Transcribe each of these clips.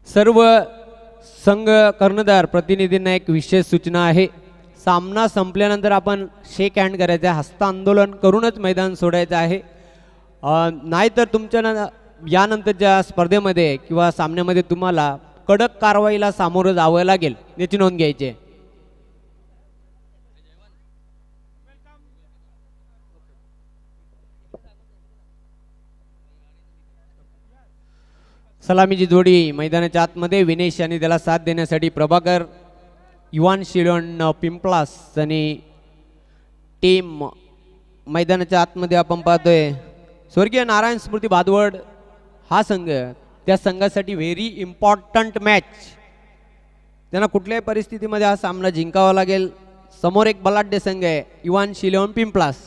सर्व संघ कर्णधार प्रतिनिधींना एक विशेष सूचना आहे. सामना संपल्यानंतर आपण शेक हँड करायचं आहे, हस्त आंदोलन करूनच मैदान सोडायचं आहे. नाहीतर तुमच्या यानंतरच्या स्पर्धेमध्ये किंवा सामन्यामध्ये तुम्हाला कडक कारवाईला सामोरं जावं लागेल, याची नोंद घ्यायची आहे. सलामीची जोडी मैदानाच्या आतमध्ये विनेश आणि त्याला साथ देण्यासाठी प्रभाकर, युवान शिलोन पिंपलास आणि टीम मैदानाच्या आतमध्ये आपण पाहतोय. स्वर्गीय नारायण स्मृती भादवड हा संघ, त्या संघासाठी व्हेरी इम्पॉर्टंट मॅच. त्यांना कुठल्याही परिस्थितीमध्ये हा सामना जिंकावा लागेल. समोर एक बलाढ्य संघ आहे युवान Ceylon Pimplas.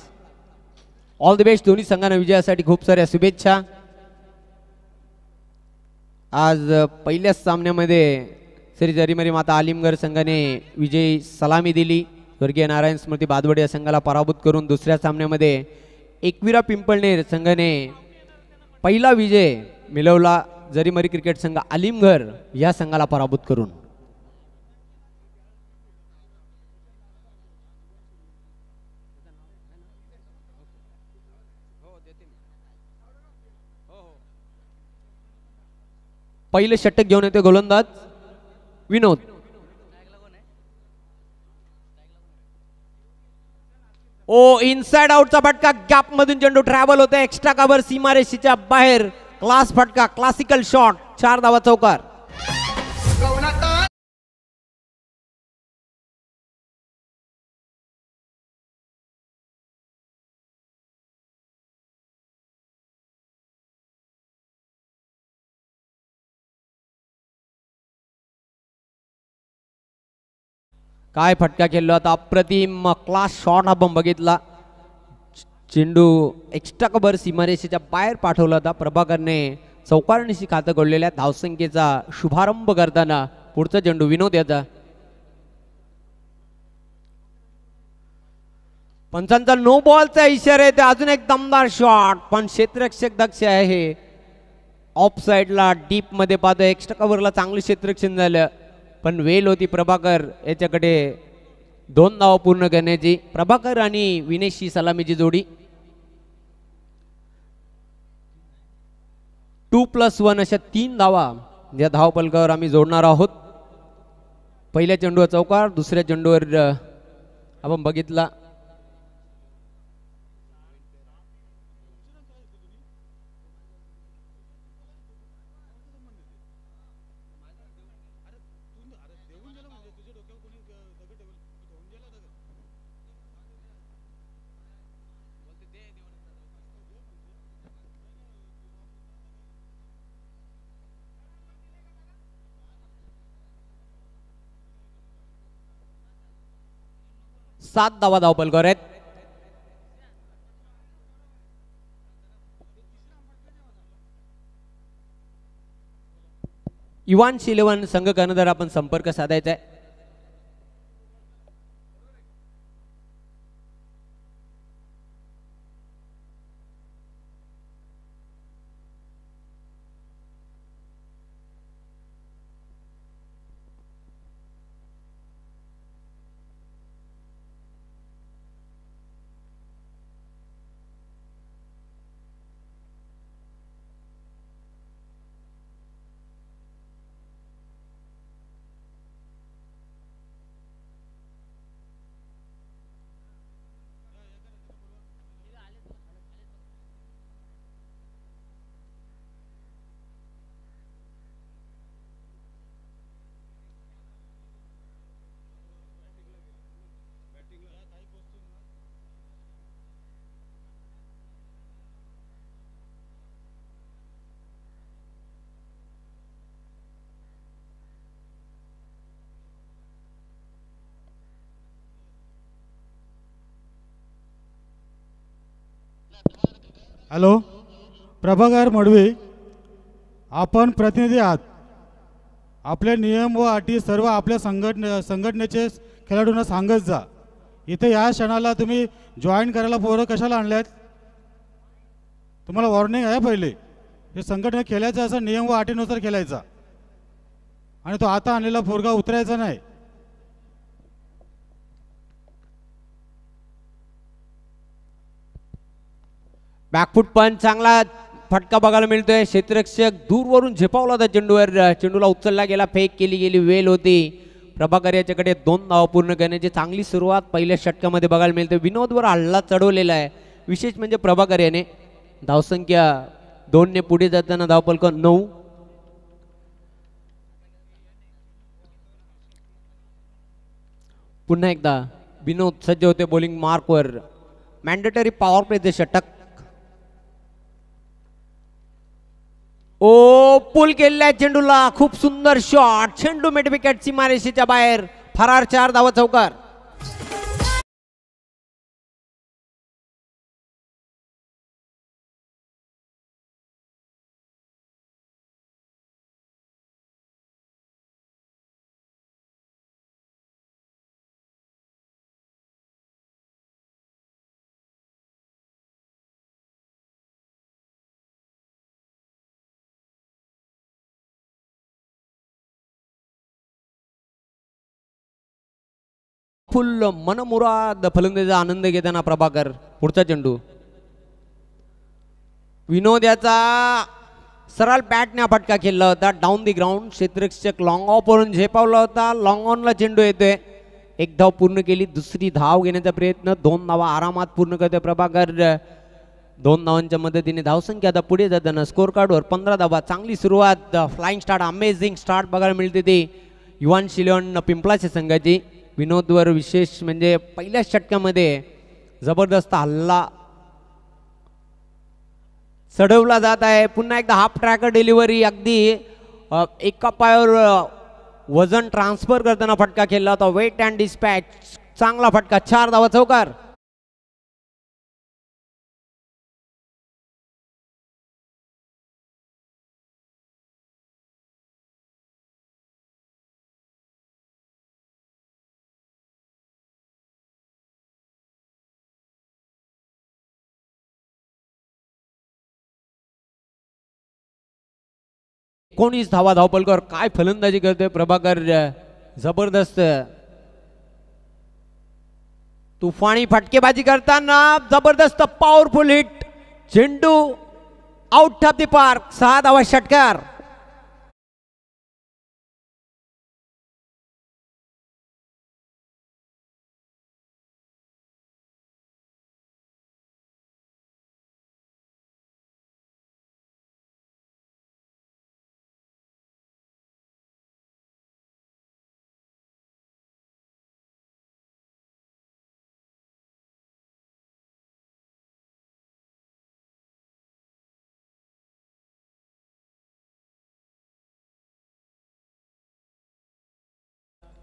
All the best दोन्ही संघांना विजयासाठी खूप साऱ्या शुभेच्छा. आज पहिल्याच सामन्यामध्ये श्री जरीमरी माता आलिमगड संघाने विजयी सलामी दिली. स्वर्गीय नारायण स्मृती भादवड या संघाला पराभूत करून दुसऱ्या सामन्यामध्ये एकविरा पिंपळनेर संघाने पहिला विजय मिळवला. जरीमरी क्रिकेट संघ आलिमगड या संघाला पराभूत करून. पहिले षटक घेऊन येते गोलंदाज विनोद. ओ इनसाइड आउटचा फटका, गॅप मधून चेंडू ट्रॅव्हल होते, एक्स्ट्रा कव्हर सीमारेषेच्या बाहेर. क्लास फटका, क्लासिकल शॉट, 4 धावा चौकार. काय फटका खेळलो होता, अप्रतिम क्लास शॉट आपण बघितला. चेंडू एक्स्ट्रा कव्हर सीमारेषेच्या बाहेर पाठवला होता. प्रभाकरने चौकारणीशी खातं गोडलेल्या धावसंख्येचा शुभारंभ करताना पुढचा चेंडू विनोद याचा. पंचांचा नो बॉलचा इशारा आहे. अजून एक दमदार शॉट, पण क्षेत्ररक्षक दक्ष आहे. ऑफ साइडला डीप मध्ये पाहतो, एक्स्ट्रा कव्हरला चांगलं क्षेत्ररक्षण झालं, पण वेल होती प्रभाकर याच्याकडे 2 धावा पूर्ण करण्याची. प्रभाकर आणि विनेशची सलामीची जोडी. 2+1 अशा 3 धावा या धावपलकावर आम्ही जोडणार आहोत. पहिल्या चेंडूवर चौकार, दुसऱ्या चेंडूवर आपण बघितला सात धावा धावपलकावर आहेत. युवान शिलवन संघ कर्णधार आपण संपर्क साधायचा आहे. हॅलो, प्रभाकर मडवी, आपण प्रतिनिधी आहात. आपले नियम व अटी सर्व आपल्या संघटनेचे खेळाडूंना सांगत जा. इथे या क्षणाला तुम्ही जॉईन करायला पोरं कशाला आणल्यात? तुम्हाला वॉर्निंग आहे पहिले. हे संघटना खेळायचं असं नियम व अटीनुसार खेळायचा. आणि तो आता आणलेला फोरगा उतरायचा नाही. बॅकफूट पण चांगला फटका बघायला मिळतोय. क्षेत्ररक्षक दूरवरून झेपावला होता चेंडूवर. चेंडूला उचलला गेला, फेक केली गेली, वेल होती. प्रभाकर याच्याकडे 2 धावा पूर्ण करण्याची चांगली सुरुवात पहिल्या षटकामध्ये बघायला मिळते. विनोदवर हल्ला चढवलेला आहे. विशेष म्हणजे प्रभाकर याने धावसंख्या 2 ने पुढे जाताना धावफलक 9. पुन्हा एकदा विनोद सज्ज होते बॉलिंग मार्कवर. मॅन्डेटरी पॉवर प्लेचे षटक. ओ पुल केलेल्या चेंडूला खूप सुंदर शॉट. चेंडू मिड विकेट सीमारेषेच्या बाहेर. फरार 4 धावा चौकार. फुल मनमुराद फलंदाजीचा आनंद घेताना प्रभाकर. पुढचा चेंडू विनोद याचा सरळ बॅटने फटका केला होता डाऊन दी ग्राउंड. क्षेत्ररक्षक लॉंग ऑफ वरून झेपावला होता. लॉंग ऑनला चेंडू येतोय. 1 धाव पूर्ण केली. दुसरी धाव घेण्याचा प्रयत्न. 2 धावा आरामात पूर्ण करतोय प्रभाकर. 2 धावांच्या मदतीने धावसंख्या आता पुढे जाताना स्कोर कार्डवर 15 धावा. चांगली सुरुवात. फ्लाइंग स्टार्ट, अमेझिंग स्टार्ट बघायला मिळते ती युवान शिलोन पिंपळाच्या संघाची. विनोदवर विशेष म्हणजे पहिल्या षटकामध्ये जबरदस्त हल्ला चढवला जात आहे. पुन्हा एकदा हाफ ट्रॅकर डिलिव्हरी. अगदी एका पायावर वजन ट्रान्सफर करताना फटका केला होता. Wait and dispatch. चांगला फटका. 4 धावा चौकार. एकोणीस धावा धावपलकर. काय फलंदाजी करतोय प्रभाकर. जबरदस्त तुफानी फटकेबाजी करताना जबरदस्त पॉवरफुल हिट. चेंडू आउट ऑफ द पार्क. 6 धावा षटकार.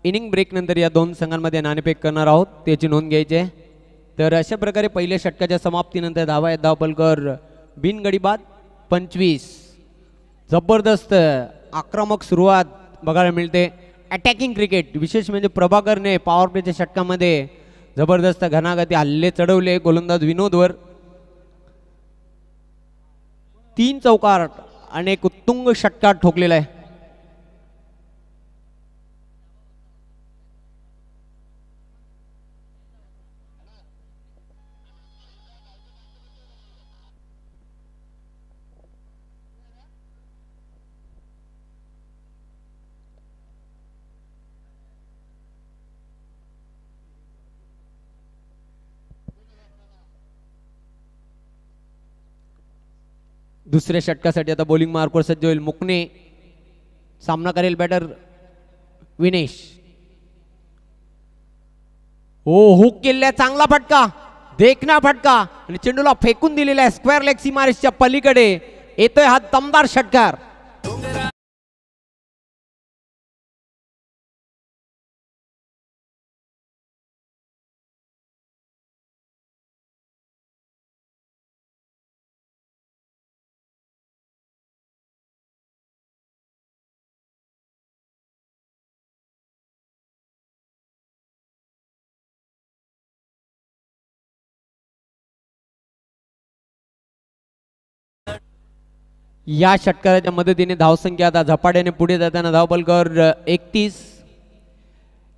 इनिंग ब्रेक नंतर या 2 संघांमध्ये नाणेफेक करणार आहोत, त्याची नोंद घ्यायची आहे. तर अशा प्रकारे पहिल्या षटकाच्या समाप्तीनंतर धावा आहेत धावपलकर बिनगडी बाद 25. जबरदस्त आक्रमक सुरुवात बघायला मिळते. Attacking cricket. विशेष म्हणजे प्रभाकरने पॉवर प्लेच्या षटकामध्ये जबरदस्त घनागती हल्ले चढवले गोलंदाज विनोदवर. 3 चौकार आणि एक उत्तुंग षटकार ठोकलेला आहे. दुसऱ्या षटकासाठी आता बॉलिंग मार्कवर सज्ज होईल मुकणे. सामना करेल बॅटर विनेश. हो हुक केलेला चांगला फटका. देखना फटका आणि चेंडूला फेकून दिलेला आहे स्क्वेअर लेग सीमारेषच्या पलीकडे. येतोय हा दमदार षटकार. या षटकाराच्या मदतीने धावसंख्या आता झपाट्याने पुढे जाताना धावपलकर 31.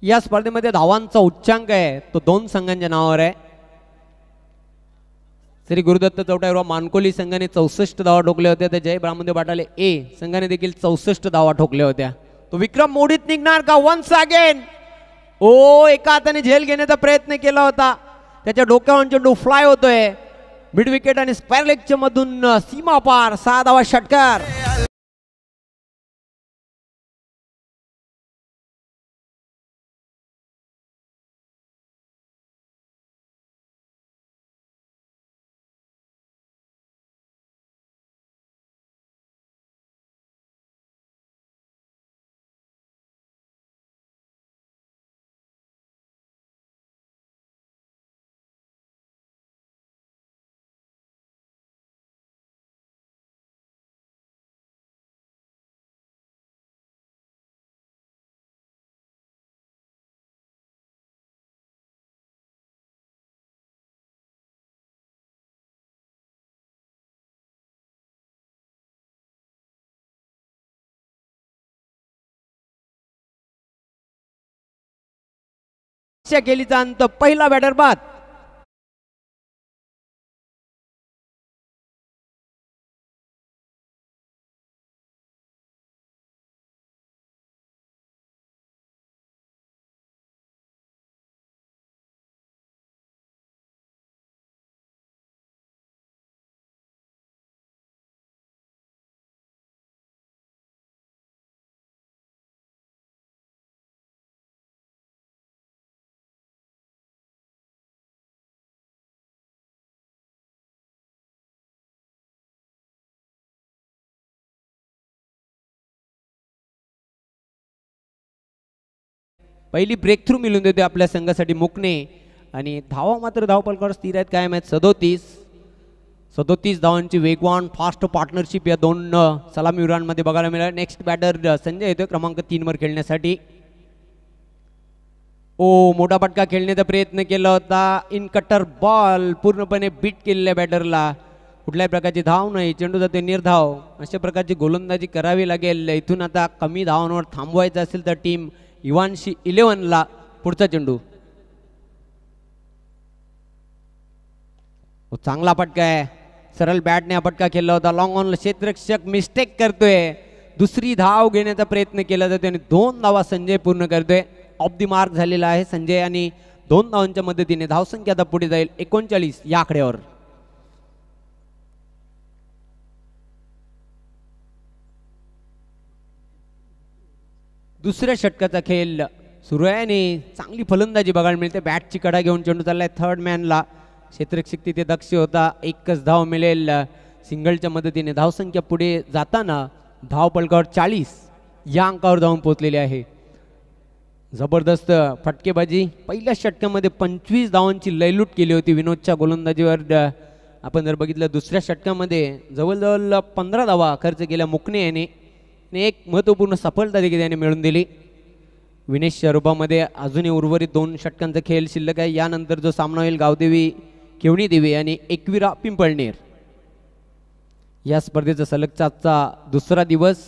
या स्पर्धेमध्ये धावांचा उच्चांक आहे तो 2 संघांच्या नावावर आहे. श्री गुरुदत्त चौटाई व मानकोली संघाने 64 धावा ठोकल्या होत्या, तर जय ब्राह्मणदेव बाटाले ए संघाने देखील 64 धावा ठोकल्या होत्या. तो विक्रम मोडीत निघणार का वन्स अगेन. एका हाताने झेल घेण्याचा प्रयत्न केला होता, त्याच्या डोक्यावर चेंडू फ्लाय होतोय मिड विकेट आणि स्क्वेअर लेगच्या मधून सीमा पार. 6 धावा षटकार. केलीचा अंत. पहिला बॅटर बाद. पहिली ब्रेक थ्रू मिळून देते आपल्या संघासाठी मुकणे आणि धावा मात्र धावपलकावर स्थिर आहेत कायम आहेत. 37 धावांची वेगवान फास्ट पार्टनरशिप या दोन सलामीवीरांमध्ये बघायला मिळाली. नेक्स्ट बॅटर संजय येतोय क्रमांक 3 वर खेळण्यासाठी. मोठा फटका खेळण्याचा प्रयत्न केला होता. इन कटर बॉल पूर्णपणे बीट केलेल्या बॅटरला. कुठल्याही प्रकारची धाव नाही, चेंडू जाते निर्धाव. अशा प्रकारची गोलंदाजी करावी लागेल. इथून आता कमी धावांवर थांबवायचं असेल तर टीम इवानशी 11ला पुढचा चेंडू. चांगला फटका आहे. सरळ बॅटने हा फटका केला होता. लॉंग ऑन क्षेत्ररक्षक मिस्टेक करतोय. दुसरी धाव घेण्याचा प्रयत्न केला जातो आणि 2 धावा संजय पूर्ण करतोय. ऑफ दी मार्क झालेला आहे संजय आणि 2 धावांच्या मदतीने धावसंख्या आता पुढे जाईल 39 या आकड्यावर. दुसऱ्या षटकाचा खेळ सुरू आहे आणि चांगली फलंदाजी बघायला मिळते. बॅटची कडा घेऊन चेंडू चाललाय थर्ड मॅनला. क्षेत्ररक्षक तिथे दक्ष होता. एकच धाव मिळेल सिंगलच्या मदतीने. धावसंख्या पुढे जाताना धावपलकावर 40 या अंकावर जाऊन पोहोचलेली आहे. जबरदस्त फटकेबाजी. पहिल्या षटकामध्ये 25 धावांची लयलूट केली होती विनोदच्या गोलंदाजीवर. आपण जर बघितलं दुसऱ्या षटकामध्ये जवळजवळ 15 धावा खर्च केल्या मुकणे याने. एक महत्त्वपूर्ण सफलता देखील त्याने मिळवून दिली. विनेशच्या रूपामध्ये अजूनही उर्वरित 2 षटकांचा खेळ शिल्लक आहे. यानंतर जो सामना होईल गावदेवी केवणी देवी आणि एकविरा पिंपळनेर. या स्पर्धेचा सलगचा आजचा दुसरा दिवस.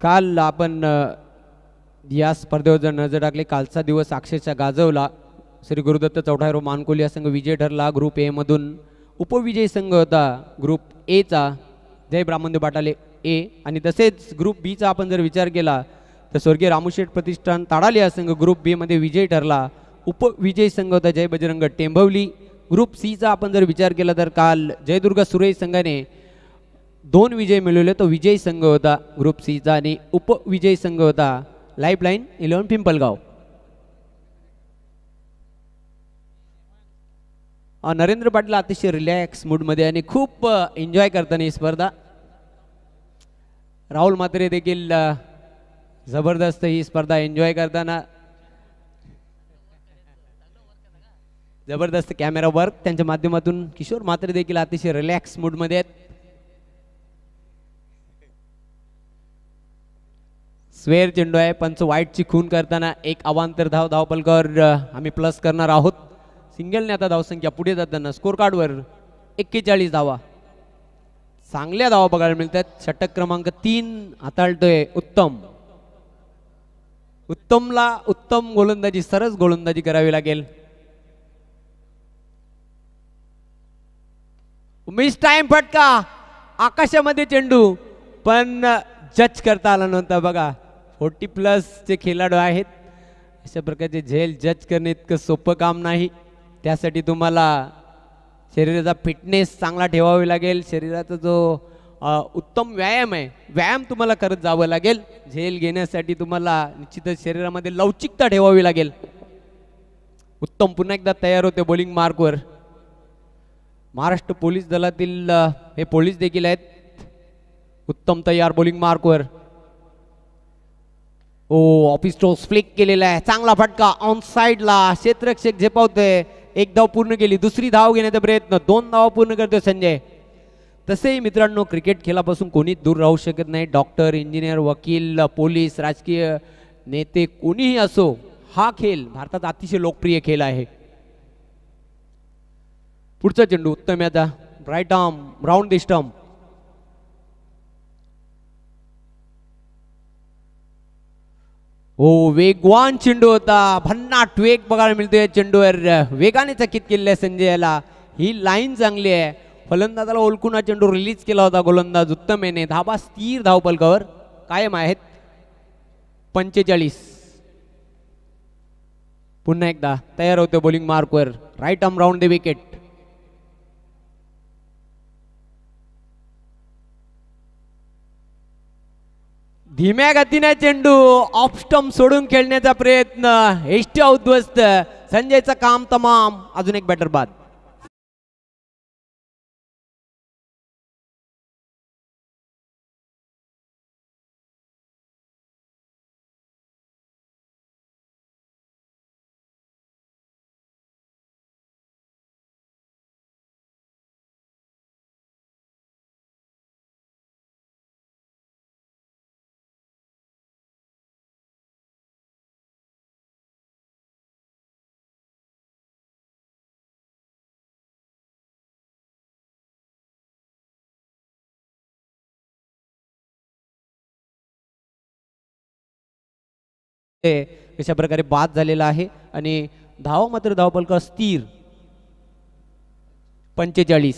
काल आपण या स्पर्धेवर जर नजर टाकली, कालचा दिवस अक्षरशः गाजवला. श्री गुरुदत्त चौठारो मानकोली हा संघ विजय ठरला. ग्रुप ए मधून उपविजयी संघ होता ग्रुप ए चा जय ब्राह्मणदेव बाटाले ए. आणि तसेच ग्रुप बी चा आपण जर विचार केला तर स्वर्गीय रामूशेठ प्रतिष्ठान ताडाले हा संघ ग्रुप बी मध्ये विजयी ठरला. उपविजयी संघ होता जय बजरंग टेंभवली. ग्रुप सी चा आपण जर विचार केला तर काल जयदुर्गा सुरई संघाने 2 विजय मिळवले. तो विजयी संघ होता ग्रुप सी चा आणि उपविजयी संघ होता लाईफलाईन 11 पिंपलगाव. नरेंद्र पाटील अतिशय रिलॅक्स मूडमध्ये आणि खूप एन्जॉय करताना ही स्पर्धा. राहुल म्हात्रे देखील जबरदस्त ही स्पर्धा एन्जॉय करताना. जबरदस्त कॅमेरा वर्क त्यांच्या माध्यमातून. किशोर म्हात्रे देखील अतिशय रिलॅक्स मूडमध्ये आहेत. स्वेअर चेंडू आहे. पंच वाईटची खून करताना एक अवांतर धाव धावपलकावर आम्ही प्लस करणार आहोत. सिंगलने आता धावसंख्या पुढे जाताना स्कोर कार्डवर 41 धावा. चांगल्या धावा बघायला मिळतात. षटक क्रमांक 3 हाताळतोय उत्तम. उत्तमला उत्तम गोलंदाजी, सरस गोलंदाजी करावी लागेल. मिस टाइम फटका, आकाशामध्ये चेंडू, पण जज करता आला नव्हता. बघा 40+ चे खेळाडू आहेत. अशा प्रकारचे झेल जज करणे इतकं सोपं काम नाही. त्यासाठी तुम्हाला शरीराचा फिटनेस चांगला ठेवावी लागेल. शरीराचा जो उत्तम व्यायाम आहे, व्यायाम तुम्हाला करत जावं लागेल. झेल घेण्यासाठी तुम्हाला निश्चितच शरीरामध्ये लवचिकता ठेवावी लागेल. उत्तम पुन्हा एकदा तयार होते बॉलिंग मार्कवर. महाराष्ट्र पोलीस दलातील हे पोलीस देखील आहेत. उत्तम तयार बॉलिंग मार्कवर. ऑफिस टॉस फ्लिक केलेला आहे. चांगला फटका ऑन साइडला. क्षेत्ररक्षक झेपावतोय. एक धाव पूर्ण केली. दुसरी धाव घेण्याचा प्रयत्न. 2 धावा पूर्ण करतोय संजय. तसेही मित्रांनो, क्रिकेट खेळापासून कोणीच दूर राहू शकत नाही. डॉक्टर, इंजिनियर, वकील, पोलीस, राजकीय नेते कोणीही असो, हा खेळ भारतात अतिशय लोकप्रिय खेळ आहे. पुढचा चेंडू उत्तम याचा right arm round the stump. वेगवान चेंडू होता. भन्नाट वेग बघायला मिळतोय चेंडूवर. वेगाने चकित केलेला आहे संजयाला. ही लाईन चांगली आहे. फलंदाजाला ओळखून हा चेंडू रिलीज केला होता गोलंदाज उत्तम याने. धाबा स्थिर धावपलकावर कायम आहेत. 45. पुन्हा एकदा तयार होते बॉलिंग मार्कवर. Right arm round the wicket. धीम्या गतीने चेंडू ऑफ स्टंप सोडून खेळण्याचा प्रयत्न. एष्टी उद्ध्वस्त. संजयचं काम तमाम. अजून एक बॅटर बाद. कशा प्रकारे बाद झालेला आहे आणि धाव मात्र धावपलक स्थिर. 45.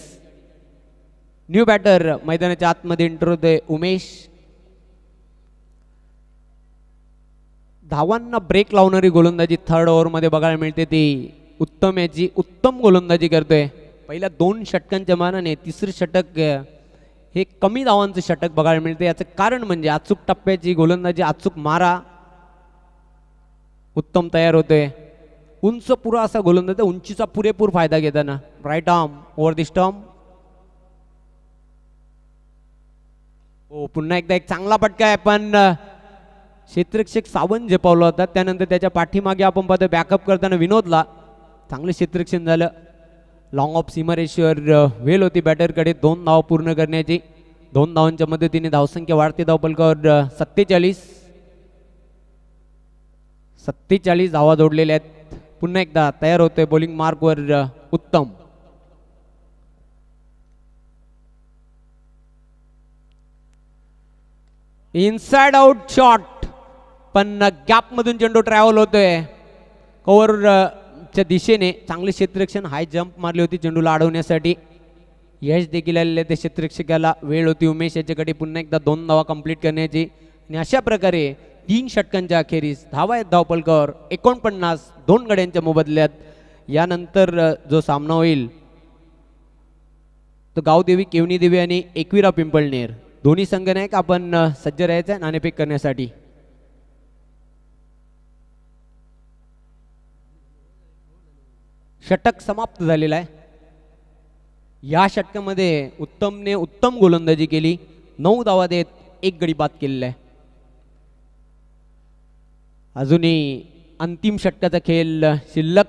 न्यू बॅटर मैदानाच्या आतमध्ये एंटर होते उमेश. धावांना ब्रेक लावणारी गोलंदाजी थर्ड ओव्हरमध्ये बघायला मिळते. ती उत्तम याची उत्तम गोलंदाजी करतोय. पहिल्या 2 षटकांच्या मानाने तिसरे षटक हे कमी धावांचं षटक बघायला मिळते. याचं कारण म्हणजे अचूक टप्प्याची गोलंदाजी, अचूक मारा. उत्तम तयार होतोय. उंच पुरा असा गोलंदाज, उंचीचा पुरेपूर फायदा घेताना. Right arm over the stump. पुन्हा एकदा एक चांगला फटका आहे, पण क्षेत्ररक्षक सावंत झेपावला होता. त्यानंतर त्याच्या पाठीमागे आपण पाहतो बॅकअप करताना विनोदला. चांगले क्षेत्ररक्षण झालं. लॉंग ऑफ सीमारेषेवर वेल होती बॅटरकडे 2 धाव पूर्ण करण्याची. 2 धावांच्या मदतीने धावसंख्या वाढते धावपलकावर 47 धावा जोडलेल्या आहेत. पुन्हा एकदा तयार होतोय बॉलिंग मार्कवर उत्तम. इनसाइड आउट शॉट, पण गॅप मधून चेंडू ट्रॅव्हल होतोय कव्हरच्या दिशेने. चांगले क्षेत्ररक्षण, हाय जंप मारली होती चेंडूला अडवण्यासाठी. यश देखील आलेले त्या क्षेत्ररक्षकाला. वेळ होती उमेश याच्याकडे पुन्हा एकदा 2 धावा कंप्लीट करण्याची. आणि अशा प्रकारे 3 षटकांच्या अखेरीस धावा आहेत धावपलकावर 49 2 गड्यांच्या मोबदल्यात. यानंतर जो सामना होईल तो गावदेवी केवनी देवी आणि एकविरा पिंपळनेर दोन्ही संघनायक आपण सज्ज राहायचं आहे नाणेफेक करण्यासाठी. षटक समाप्त झालेला आहे. या षटकामध्ये उत्तमने उत्तम गोलंदाजी केली. 9 धावा देत 1 गडी बाद केलेला आहे. अजूनही अंतिम षटकाचा खेळ शिल्लक.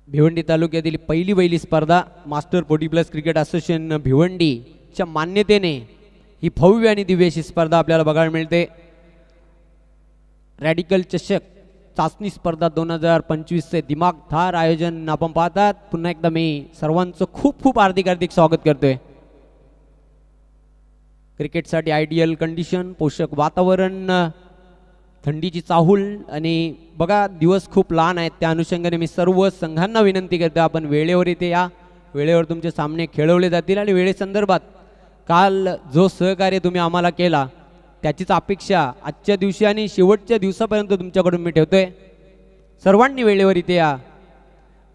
भिवंडी तालुक्यातील पहिली स्पर्धा मास्टर 40+ क्रिकेट असोसिएशन भिवंडीच्या मान्यतेने ही भव्य आणि दिव्य अशी स्पर्धा आपल्याला बघायला मिळते. रॅडिकल चषक चाचणी स्पर्धा 2025 चे दिमागदार आयोजन आपण पाहतात. पुन्हा एकदा मी सर्वांचं खूप खूप हार्दिक स्वागत करतोय. क्रिकेटसाठी आयडियल कंडिशन, पोषक वातावरण, थंडीची चाहूल आणि बघा दिवस खूप लहान आहेत, त्या अनुषंगाने मी सर्व संघांना विनंती करतो आपण वेळेवर इथे या. वेळेवर तुमचे सामने खेळवले जातील आणि वेळेसंदर्भात काल जो सहकार्य तुम्ही आम्हाला केला त्याचीच अपेक्षा आजच्या दिवशी आणि शेवटच्या दिवसापर्यंत तुमच्याकडून मी ठेवतोय. सर्वांनी वेळेवर इथे या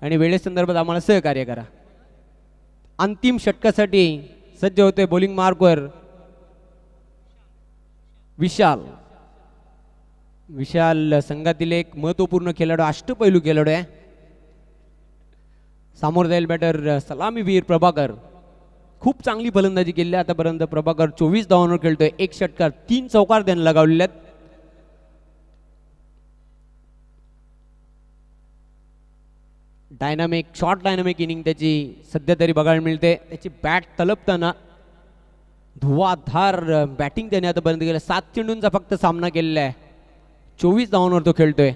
आणि वेळेसंदर्भात आम्हाला सहकार्य करा. अंतिम षटकासाठी सज्ज होते बॉलिंग मार्कवर विशाल संघातील एक महत्वपूर्ण खेळाडू, अष्टपैलू खेळाडू आहे. सामोर जाईल बॅटर सलामीवीर प्रभाकर. खूप चांगली फलंदाजी केली आतापर्यंत प्रभाकर. 24 धावांवर खेळतोय, 1 षटकार 3 चौकार त्याने लगावलेले आहेत. शॉर्ट डायनामिक इनिंग त्याची सध्या तरी बघायला मिळते. त्याची बॅट तलपताना धुवाधार बॅटिंग त्याने आतापर्यंत केलं. 7 चेंडूंचा फक्त सामना केलेला आहे, 24 धावांवर तो खेळतोय.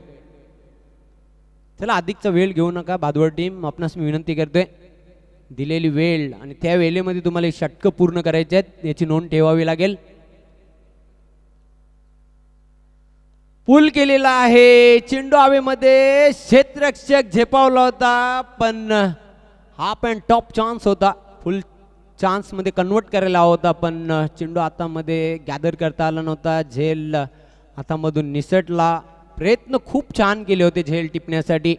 चला अधिकचा वेळ घेऊ नका भादवड टीम, आपणास मी विनंती करतोय. दिलेली वेळ आणि त्या वेळेमध्ये तुम्हाला षटकं पूर्ण करायचे आहेत याची नोंद ठेवावी लागेल. पूल केलेला आहे, चेंडू हवेमध्ये, क्षेत्ररक्षक झेपावला होता पण हा पण टॉप चान्स होता. फुल चान्स मध्ये कन्वर्ट करायला हवा होता पण चेंडू हातामध्ये गॅदर करता आला नव्हता. झेल हातामधून निसटला. प्रयत्न खूप छान केले होते झेल टिपण्यासाठी.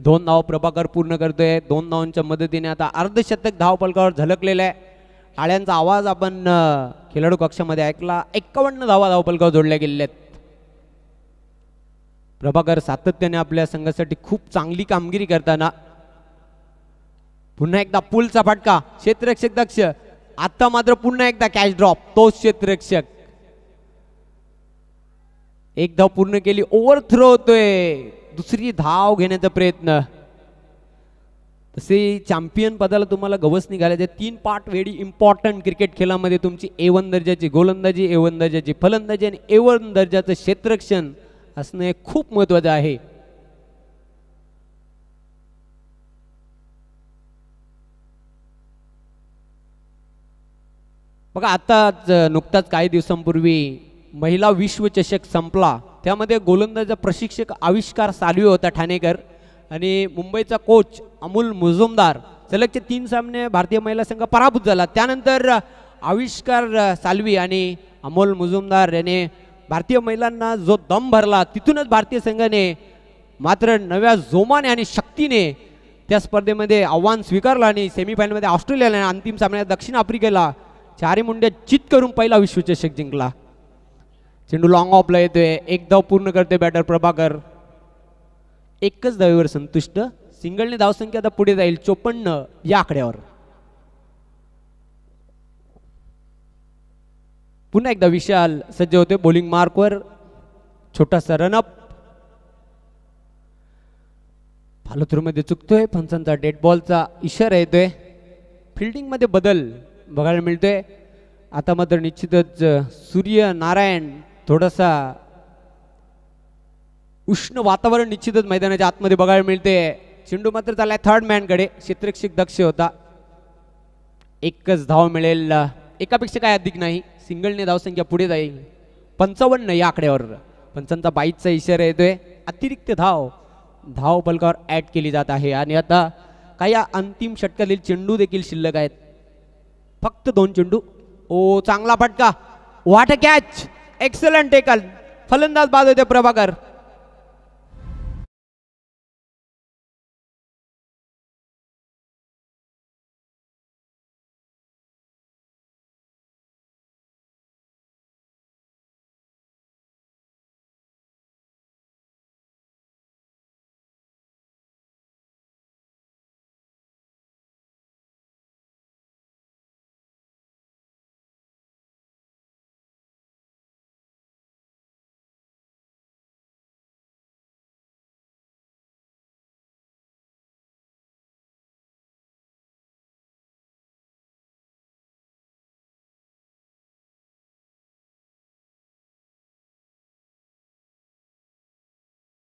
2 धाव प्रभाकर पूर्ण करतोय. 2 धावांच्या मदतीने आता अर्धशतक धावफलकावर झलकलेला आहे. टाळ्यांचा आवाज आपण खेळाडू कक्षामध्ये ऐकला. 51 धावा धावफलकावर जोडल्या गेलेल्या आहेत. प्रभाकर सातत्याने आपल्या संघासाठी खूप चांगली कामगिरी करताना. पुन्हा एकदा पुलचा फटका, क्षेत्ररक्षक दक्ष. आता मात्र पुन्हा एकदा कॅच ड्रॉप, तोच क्षेत्ररक्षक. 1 धाव पूर्ण केली, ओव्हर थ्रो होतोय. दुसरी धाव घेण्याचा प्रयत्न. तसे चॅम्पियन पदाला तुम्हाला गवस निघालायचे. 3 पार्ट व्हेरी इम्पॉर्टंट क्रिकेट खेळामध्ये तुमची A1 दर्जाची गोलंदाजी, A1 दर्जाची फलंदाजी आणि A1 दर्जाचं क्षेत्ररक्षण असणे खूप महत्वाचं आहे. बघा आताच नुकताच काही दिवसांपूर्वी महिला विश्वचषक संपला. त्यामध्ये गोलंदाजा प्रशिक्षक आविष्कार सालवे होता ठाणेकर आणि मुंबईचा कोच अमोल मुजुमदार. सलगचे 3 सामने भारतीय महिला संघ पराभूत झाला. त्यानंतर आविष्कार सालवी आणि अमोल मुजुमदार याने भारतीय महिलांना जो दम भरला, तिथूनच भारतीय संघाने मात्र नव्या जोमाने आणि शक्तीने त्या स्पर्धेमध्ये आव्हान स्वीकारलं आणि सेमीफायनलमध्ये ऑस्ट्रेलियाला आणि अंतिम सामन्यात दक्षिण आफ्रिकेला 4 मुंड्या चित करून पहिला विश्वचषक जिंकला. चेंडू लॉंग ऑफला येतोय. 1 धाव पूर्ण करते बॅटर प्रभाकर. 1च धावेवर संतुष्ट. सिंगलने धावसंख्या आता पुढे जाईल 54 या आकड्यावर. पुन्हा एकदा विशाल सज्ज होते बॉलिंग मार्कवर. छोटासा रनअप. फॉलोथ्रूमध्ये चुकतोय. पंचांचा डेड बॉलचा इशारा येतोय. फिल्डिंग मध्ये बदल बघायला मिळतोय. आता मात्र निश्चितच सूर्यनारायण थोडासा उष्ण वातावरण निश्चितच मैदानाच्या आतमध्ये बघायला मिळते. चेंडू मात्र चाललाय थर्ड मॅन कडे. क्षेत्ररक्षक दक्ष होता. 1च धाव मिळेल. एकापेक्षा काय अधिक नाही. सिंगलने धावसंख्या पुढे जाईल 55 या आकड्यावर. पंचांचा 22चा इशारा येतोय. अतिरिक्त धाव फलकावर ऍड केली जात आहे आणि आता काही अंतिम षटकातील चेंडू देखील शिल्लक आहेत. फक्त 2 चेंडू. ओ चांगला फटका. What a catch. एक्सलंट टेकल. फलंदाज बाद होते प्रभाकर.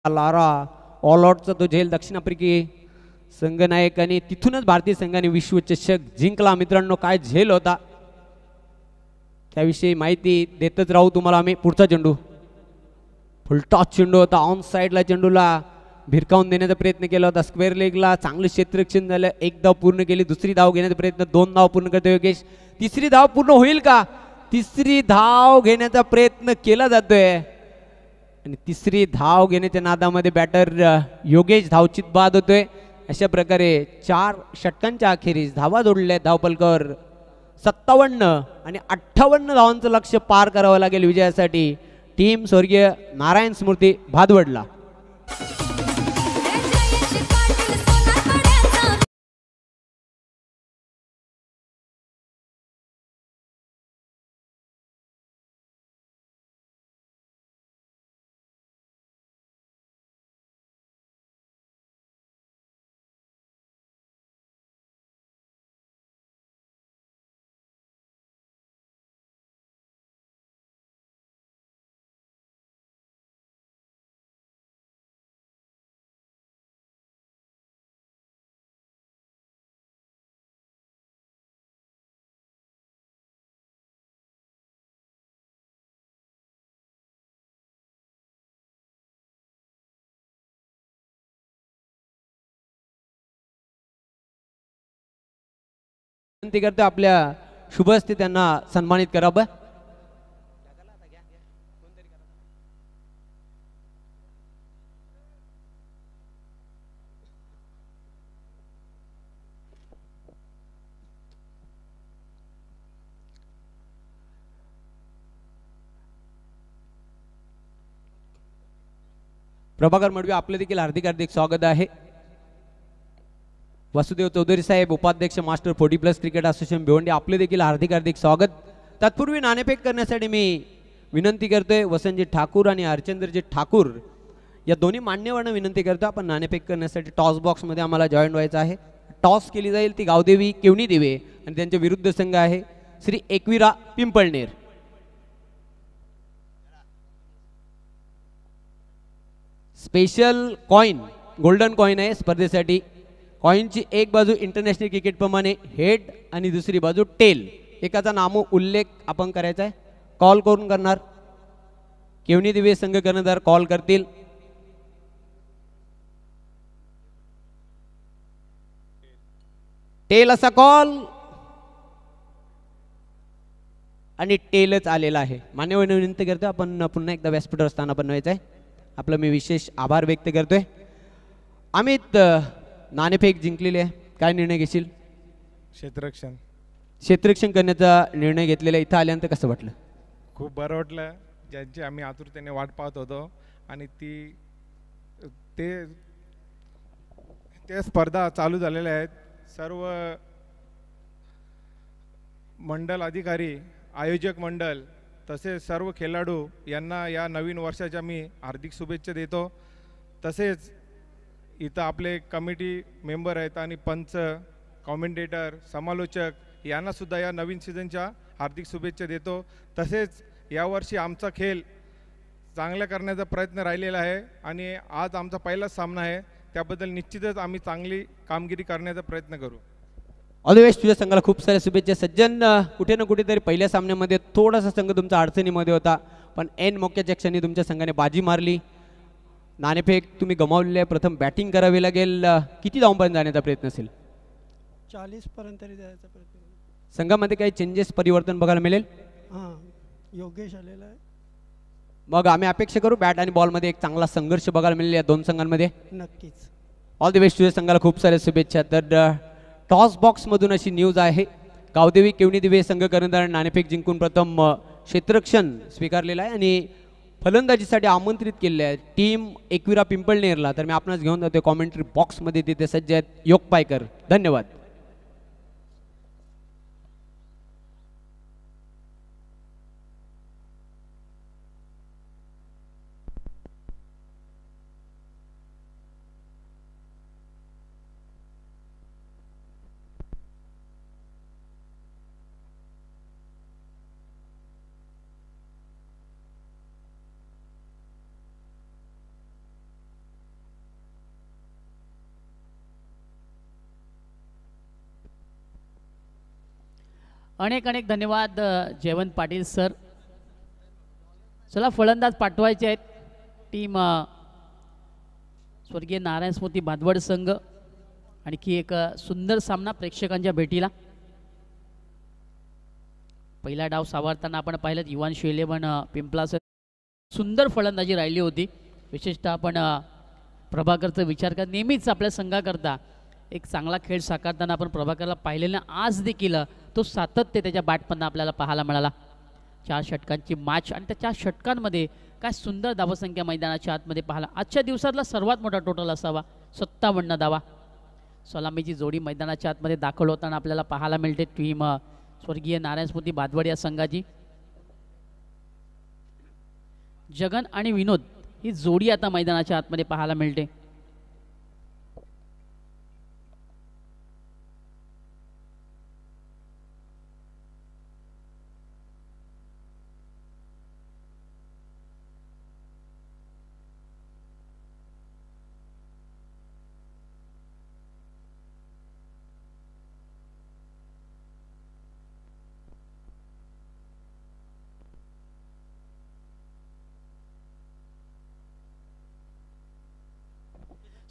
लारा ऑल आउटचा तो झेल दक्षिण आफ्रिकी संघनायक आणि तिथूनच भारतीय संघाने विश्वचषक जिंकला. मित्रांनो काय झेल होता त्याविषयी माहिती देतच राहू तुम्हाला आम्ही. पुढचा चेंडू फुलटॉस चेंडू होता. ऑन साईडला चेंडूला भिरकावून देण्याचा प्रयत्न केला होता. स्क्वेअर लेगला चांगलं क्षेत्ररक्षण झालं. एक धाव पूर्ण केली. दुसरी धाव घेण्याचा प्रयत्न. 2 धाव पूर्ण करतो योगेश. तिसरी धाव पूर्ण होईल का? तिसरी धाव घेण्याचा प्रयत्न केला जातोय आणि तिसरी धाव घेण्याच्या नादामध्ये बॅटर योगेश धावचित बाद होतोय. अशा प्रकारे 4 षटकांच्या अखेरीस धावा जोडल्या धावपलकर 57 आणि 58 धावांचं लक्ष्य पार करावं लागेल विजयासाठी टीम स्वर्गीय नारायण स्मृती भादवडला. विनंती करतो आपल्या शुभ हस्ते त्यांना सन्मानित करावं. प्रभाकर मडवी आपलं देखील हार्दिक हार्दिक स्वागत आहे. वासुदेव चौधरी साहेब उपाध्यक्ष मास्टर 40+ क्रिकेट असोसिएशन भिवंडी आपले देखील हार्दिक हार्दिक स्वागत. तत्पूर्वी नाणेफेक करण्यासाठी मी विनंती करतोय वसंतजी ठाकूर आणि हरचंद्रजी ठाकूर या दोन्ही मान्यवरांना विनंती करतो आपण नाणेफेक करण्यासाठी टॉस बॉक्समध्ये आम्हाला जॉईन व्हायचं आहे. टॉस केली जाईल ती गावदेवी केवणी देवे आणि त्यांच्या विरुद्ध संघ आहे Shri Ekvira Pimpalner. Special coin golden coin आहे स्पर्धेसाठी. कॉइनची एक बाजू इंटरनॅशनल क्रिकेट प्रमाणे हेड आणि दुसरी बाजू टेल. एकाचा नामो उल्लेख आपण करायचा आहे. कॉल करून करणार. केवणी दिवे संघ कर्णधार कॉल करतील. टेल असा कॉल आणि टेलच आलेला आहे. मान्यवर विनंती करतो आपण पुन्हा एकदा व्यासपीठावर स्थान बनवायचं आहे. आपलं मी विशेष आभार व्यक्त करतोय. अमित नाणेफेक जिंकलेली आहे काय निर्णय घेशील? क्षेत्ररक्षण करण्याचा निर्णय घेतलेला इथं आल्यानंतर कसं वाटलं? खूप बरं वाटलं. ज्यांची आम्ही आतुरतेने वाट पाहत होतो आणि ते स्पर्धा चालू झालेल्या आहेत. सर्व मंडल अधिकारी आयोजक मंडळ तसेच सर्व खेळाडू यांना या नवीन वर्षाच्या मी हार्दिक शुभेच्छा देतो. तसेच इथं आपले कमिटी मेंबर आहेत आणि पंच कॉमेंटेटर समालोचक यांनासुद्धा या नवीन सीझनच्या हार्दिक शुभेच्छा देतो. तसेच यावर्षी आमचा खेळ चांगला करण्याचा प्रयत्न राहिलेला आहे आणि आज आमचा पहिलाच सामना आहे. त्याबद्दल निश्चितच आम्ही चांगली कामगिरी करण्याचा प्रयत्न करू. All the best. तुझ्या संघाला खूप साऱ्या शुभेच्छा. सज्जन कुठे ना कुठेतरी पहिल्या सामन्यामध्ये थोडासा संघ तुमचा अडचणीमध्ये होता पण ऐन मोक्याच्या क्षणी तुमच्या संघाने बाजी मारली. नाणेफेक तुम्ही गमावलेले आहे. प्रथम बॅटिंग करावी लागेल. किती धावांपर्यंत जाण्याचा प्रयत्न असेल? 40 पर्यंत तरी जायचा प्रयत्न. संघामध्ये काही चेंजेस परिवर्तन बघायला मिळेल? हां योगेश आलेला आहे. मग आम्ही अपेक्षा करू बॅट आणि बॉलमध्ये एक चांगला संघर्ष बघायला मिळेल या दोन संघांमध्ये. नक्कीच. All the best. तुझ्या संघाला खूप साऱ्या शुभेच्छा. तर टॉस बॉक्समधून अशी न्यूज आहे गावदेवी केवणी दिवे संघ कर्णधार नाणेफेक जिंकून प्रथम क्षेत्ररक्षण स्वीकारलेलं आहे आणि फलंदाजीसाठी आमंत्रित केले आहे टीम एकविरा पिंपळनेरला. तर मी आपणास घेऊन जातो कॉमेंट्री बॉक्समध्ये. तिथे सज्ज आहेत योग पायकर. धन्यवाद. अनेक अनेक धन्यवाद जयवंत पाटील सर. चला फलंदाज पाठवायचे आहेत. टीम स्वर्गीय नारायण स्मृती भादवड संघ. आणखी एक सुंदर सामना प्रेक्षकांच्या भेटीला. पहिला डाव सावरताना आपण पाहिलं युवांश 11 पिंपलास सुंदर फलंदाजी राहिली होती. विशेषतः आपण प्रभाकरचा विचार कर नेहमीच आपल्या संघाकरता एक चांगला खेळ साकारताना आपण प्रभाकरला पाहिलेलं आज देखील तो सातत्य त्याच्या बॅटमधनं आपल्याला पाहायला मिळाला. 4 षटकांची मॅच आणि त्या 4 षटकांमध्ये काय सुंदर धावसंख्या मैदानाच्या आतमध्ये पाहायला. आजच्या दिवसातला सर्वात मोठा टोटल असावा 57 धावा. सलामीची जोडी मैदानाच्या आतमध्ये दाखल होताना आपल्याला पाहायला मिळते टीम स्वर्गीय नारायण स्मृती भादवड या संघाची. जगन आणि विनोद ही जोडी आता मैदानाच्या आतमध्ये पाहायला मिळते.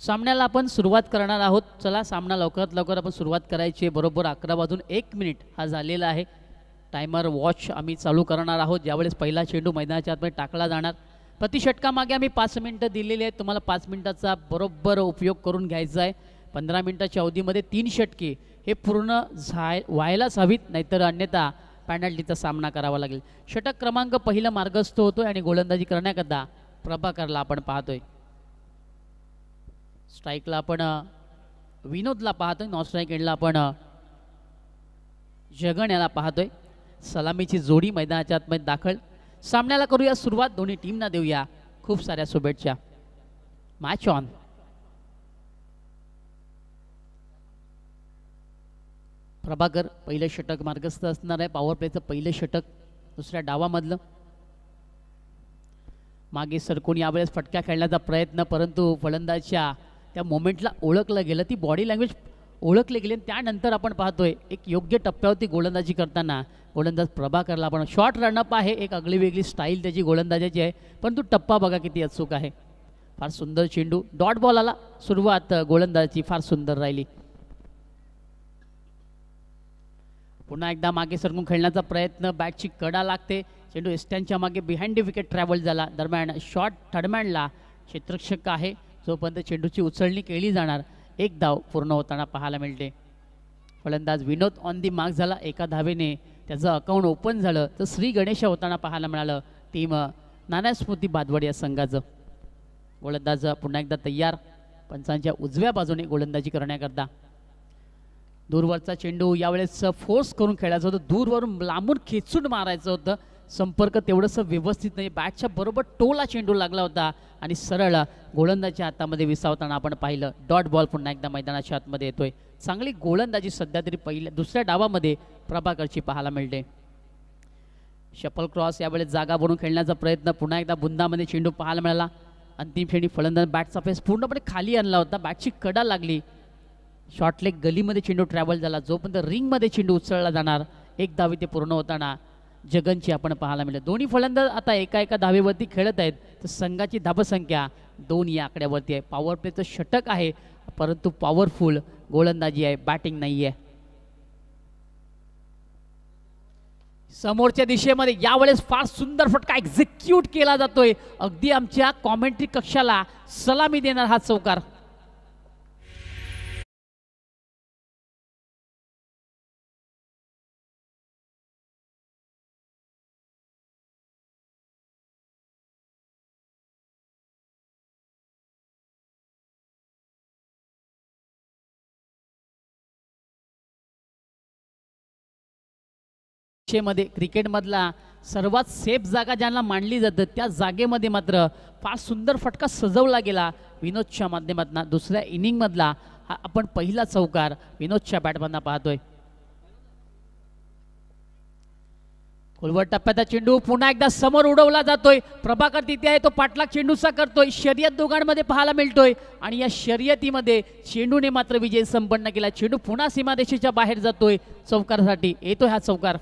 सामन्याला आपण सुरुवात करणार आहोत. चला सामना लवकरात लवकर आपण सुरुवात करायची. बरोबर 11:01 हा झालेला आहे. टायमर वॉच आम्ही चालू करणार आहोत. ज्यावेळेस पहिला चेंडू मैदानाच्या आतमध्ये टाकला जाणार. प्रति षटकामागे आम्ही 5 मिनिटं दिलेली आहेत. तुम्हाला 5 मिनिटाचा बरोबर उपयोग करून घ्यायचा आहे. 15 मिनिटाच्या अवधीमध्ये 3 षटके हे पूर्ण व्हायलाच हवीत, नाहीतर अन्यथा पॅनल्टीचा सामना करावा लागेल. षटक क्रमांक पहिला मार्गस्थ होतोय आणि गोलंदाजी करण्याकरता प्रभाकरला आपण पाहतोय. स्ट्राईकला आपण विनोदला पाहतोय. नॉन स्ट्राईक एंडला आपण जगन याला पाहतोय. सलामीची जोडी मैदानाच्या आतमध्ये दाखल. सामन्याला करूया सुरुवात. दोन्ही टीमना देऊया खूप साऱ्या शुभेच्छा. Match on. प्रभाकर पहिलं षटक मार्गस्थ असणार आहे. पॉवर प्लेचं पहिलं षटक दुसऱ्या डावामधलं. मागे सरकून यावेळेस फटका खेळण्याचा प्रयत्न, परंतु फलंदाजच्या त्या मोमेंटला ओळखलं गेलं. ती बॉडी लँग्वेज ओळखली गेली. त्यानंतर आपण पाहतोय एक योग्य टप्प्यावरती गोलंदाजी करताना गोलंदाज प्रभाकरला आपण शॉर्ट रनअप आहे. एक आगळी वेगळी स्टाईल त्याची गोलंदाजाची आहे, परंतु टप्पा बघा किती अचूक आहे. फार सुंदर चेंडू. डॉट बॉल आला. सुरुवात गोलंदाजाची फार सुंदर राहिली. पुन्हा एकदा मागे सरकून खेळण्याचा प्रयत्न. बॅटची कडा लागते. चेंडू एस्टॅनच्या मागे बिहाइंड द विकेट ट्रॅव्हल झाला. दरम्यान शॉर्ट थर्डमॅनला क्षेत्ररक्षक आहे. जोपर्यंत चेंडूची उचलणी केली जाणार. एक धाव पूर्ण होताना पाहायला मिळते. फलंदाज विनोद ऑन दी मार्क झाला. एका धावेने त्याचं अकाउंट ओपन झालं. तर श्री गणेश होताना पाहायला मिळालं टीम नारायण स्मृती भादवड या संघाचं. गोलंदाज पुन्हा एकदा तयार. पंचांच्या उजव्या बाजूने गोलंदाजी करण्याकरता. दूरवरचा चेंडू यावेळेस फोर्स करून खेळायचं होतं. दूरवरून लांबून खेचून मारायचं होतं. संपर्क तेवढंसं व्यवस्थित नाही. बॅटच्या बरोबर टोला चेंडू लागला होता आणि सरळ गोलंदाजीच्या हातामध्ये विसावताना आपण पाहिलं. डॉट बॉल पुन्हा एकदा मैदानाच्या आतमध्ये येतोय. चांगली गोलंदाजी सध्या तरी दुसऱ्या डावामध्ये प्रभाकरची पाहायला मिळते. शफल क्रॉस यावेळेस जागा बनवून खेळण्याचा प्रयत्न. पुन्हा एकदा बुंदामध्ये चेंडू पाहायला मिळाला. अंतिम क्षणी फलंदाज बॅटचा फेस पूर्णपणे खाली आणला होता. बॅटची कडा लागली. शॉर्ट लेग गलीमध्ये चेंडू ट्रॅव्हल झाला. जोपर्यंत रिंगमध्ये चेंडू उचलला जाणार. एक धाव इथे पूर्ण होताना जगनची आपण पाहायला मिळेल. दोन्ही फलंदाज आता एका धावेवरती खेळत आहेत. तर संघाची धावसंख्या 2 या आकड्यावरती आहे. पॉवर प्लेचं षटक आहे, परंतु पॉवरफुल गोलंदाजी आहे, बॅटिंग नाही आहे. समोरच्या दिशेमध्ये यावेळेस फार सुंदर फटका एक्झिक्यूट केला जातोय. अगदी आमच्या कॉमेंट्री कक्षाला सलामी देणार हा चौकार. मध्ये क्रिकेटमधला सर्वात सेफ जागा ज्यांना मानली जातं त्या जागेमध्ये मात्र फार सुंदर फटका सजवला गेला विनोदच्या माध्यमातून. दुसऱ्या इनिंगमधला हा आपण पहिला चौकार विनोदच्या बॅटमधून पाहतोय. खोलवर टप्प्याचा चेंडू पुन्हा एकदा समोर उडवला जातोय. प्रभाकर तिथे आहे, तो पाठलाग चेंडूचा करतोय. शर्यत दोघांमध्ये पाहायला मिळतोय आणि या शर्यतीमध्ये चेंडूने मात्र विजय संपन्न केला. चेंडू पुन्हा सीमारेषेच्या बाहेर जातोय. चौकारासाठी येतोय हा चौकार.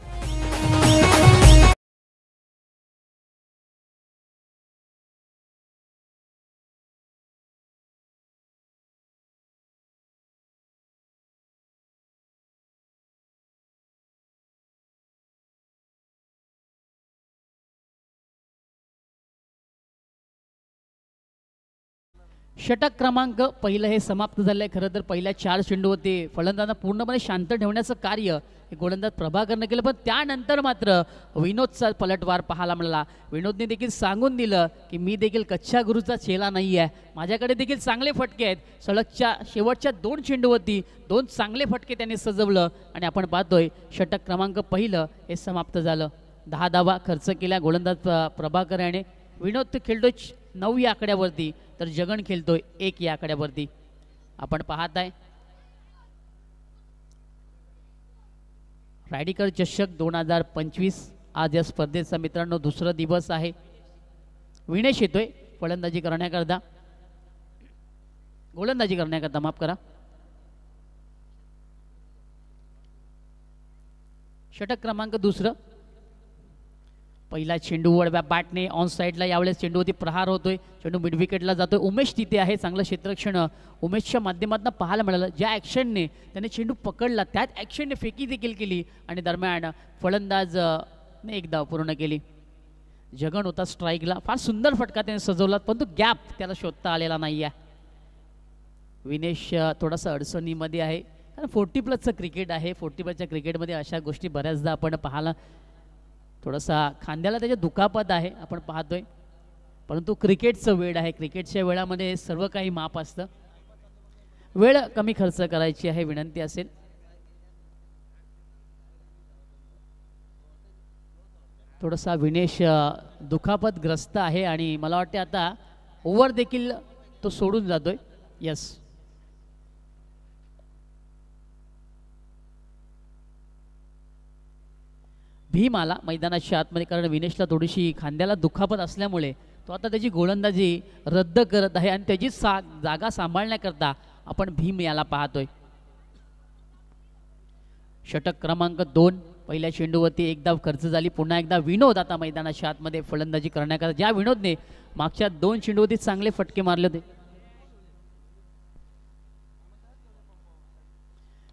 षटक क्रमांक पहिलं हे समाप्त झालंय. खरं तर पहिल्या 4 चेंडू होते फलंदाजांना पूर्णपणे शांत ठेवण्याचं कार्य हे गोलंदाज प्रभाकरनं केलं, पण त्यानंतर मात्र विनोदचा पलटवार पाहायला मिळाला. विनोदने देखील सांगून दिलं की मी देखील कच्च्या गुरुचा चेला नाही आहे, माझ्याकडे देखील चांगले फटके आहेत. सलगच्या शेवटच्या 2 चेंडूवरती 2 चांगले फटके त्यांनी सजवलं आणि आपण पाहतोय षटक क्रमांक पहिलं हे समाप्त झालं. 10 धावा खर्च केल्या गोलंदाज प्रभाकर याने. विनोद खेळतोय 9 या आकड्यावरती, तर जगन खेळतोय 1 या आकड्यावरती. आपण पाहत आहे रायडीकर चषक 2025 आज या स्पर्धेचा मित्रांनो दुसरा दिवस आहे. विनेश येतोय फलंदाजी करण्याकरता, गोलंदाजी करण्याकरता माफ करा. षटक क्रमांक दुसरं. पहिला चेंडू वळव्या बॅटने ऑन साईडला यावेळेस चेंडूवरती प्रहार होतोय. चेंडू मिड विकेटला जातोय. उमेश तिथे आहे, चांगलं क्षेत्ररक्षण उमेशच्या माध्यमातून पाहायला मिळालं. ज्या ॲक्शनने त्याने चेंडू पकडला त्याच ॲक्शनने फेकी देखील केली आणि दरम्यान फलंदाजने एकदा पूर्ण केली. जगन होता स्ट्राईकला, फार सुंदर फटका त्याने सजवला, परंतु गॅप त्याला शोधता आलेला नाही आहे. विनेश थोडासा अडचणीमध्ये आहे, कारण 40+ क्रिकेट आहे. 40+ क्रिकेटमध्ये अशा गोष्टी बऱ्याचदा आपण पाहायला, थोडासा खांद्याला त्याच्या दुखापत आहे आपण पाहतोय, परंतु क्रिकेटचं वेळ आहे. क्रिकेटच्या वेळामध्ये सर्व काही माप असतं. वेळ कमी खर्च करायची आहे विनंती असेल. थोडासा विनेश दुखापतग्रस्त आहे आणि मला वाटते आता ओव्हर देखील तो सोडून जातोय. यस, भीम आला मैदानाच्या आतमध्ये, कारण विनेशला थोडीशी खांद्याला दुखापत असल्यामुळे तो आता त्याची गोलंदाजी रद्द करत आहे आणि त्याची जागा सांभाळण्याकरता आपण भीम याला पाहतोय. षटक क्रमांक 2. पहिल्या चेंडूवरती एक धाव खर्च झाली. पुन्हा एकदा विनोद आता मैदानाच्या आतमध्ये फलंदाजी करण्याकरता, ज्या विनोदने मागच्या 2 चेंडूवरती चांगले फटके मारले होते.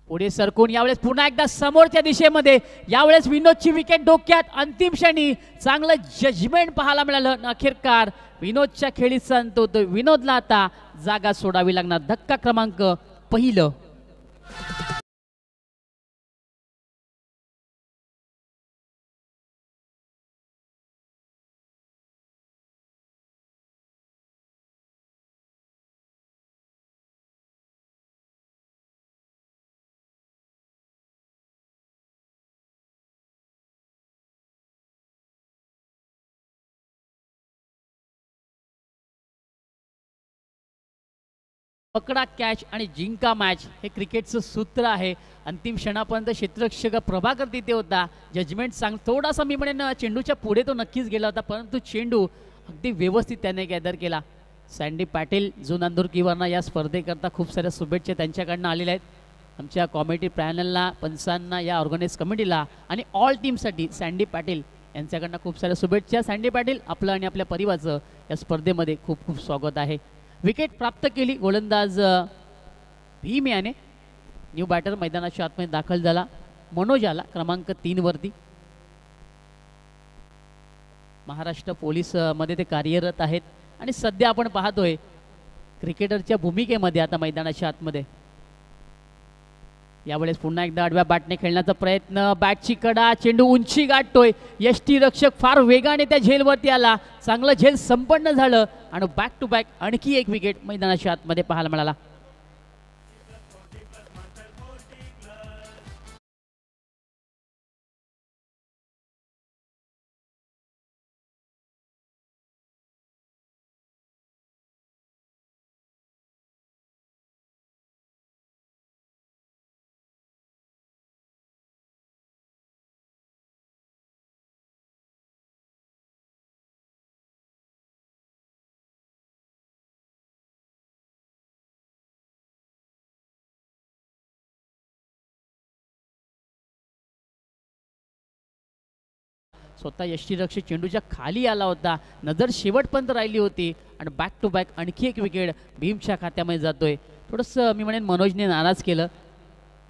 पुढे सरकून यावेळेस पुन्हा एकदा समोरच्या दिशेमध्ये, यावेळेस विनोदची विकेट डोक्यात. अंतिम क्षणी चांगलं जजमेंट पाहायला मिळालं. अखेरकार विनोदच्या खेळीचा अंत होतोय. विनोदला आता जागा सोडावी लागणार. धक्का क्रमांक पहिलं. पकडा कॅच आणि जिंका मॅच हे क्रिकेटचं सूत्र आहे. अंतिम क्षणापर्यंत क्षेत्ररक्षक प्रभाकर तिथे होता. जजमेंट थोडासा मी म्हणेन चेंडूच्या पुढे तो नक्कीच गेला होता, परंतु चेंडू अगदी व्यवस्थित त्याने गॅदर केला. सँडी पाटील जो नांदुरकीवरनं या स्पर्धेकरता खूप साऱ्या शुभेच्छा त्यांच्याकडनं आलेल्या आहेत. आमच्या कॉमेडी पॅनलला, पंचांना, या ऑर्गनाईज कमिटीला आणि ऑल टीमसाठी सँडी पाटील यांच्याकडनं खूप साऱ्या शुभेच्छा. सँडी पाटील, आपलं आणि आपल्या परिवाराचं या स्पर्धेमध्ये खूप खूप स्वागत आहे. विकेट प्राप्त केली गोलंदाज भीम याने. न्यू बॅटर मैदानाच्या आतमध्ये दाखल झाला. मनोज आला क्रमांक 3 वरती. महाराष्ट्र पोलीस मध्ये ते कार्यरत आहेत आणि सध्या आपण पाहतोय क्रिकेटरच्या भूमिकेमध्ये आता मैदानाच्या आतमध्ये. यावेळेस पुन्हा एकदा आडव्या बॅटने खेळण्याचा प्रयत्न. बॅटची कडा, चेंडू उंची गाठतोय. यष्टीरक्षक फार वेगाने त्या झेलवरती आला. चांगलं झेल संपन्न झालं आणि बॅक टू बॅक आणखी एक विकेट मैदानाच्या आतमध्ये पाहायला मिळाला. स्वतः यष्टीरक्षक चेंडूच्या खाली आला होता, नजर शेवटपर्यंत राहिली होती आणि बॅक टू बॅक आणखी एक विकेट भीमच्या खात्यामध्ये जातोय. थोडंसं मी म्हणेन मनोजने नाराज केलं.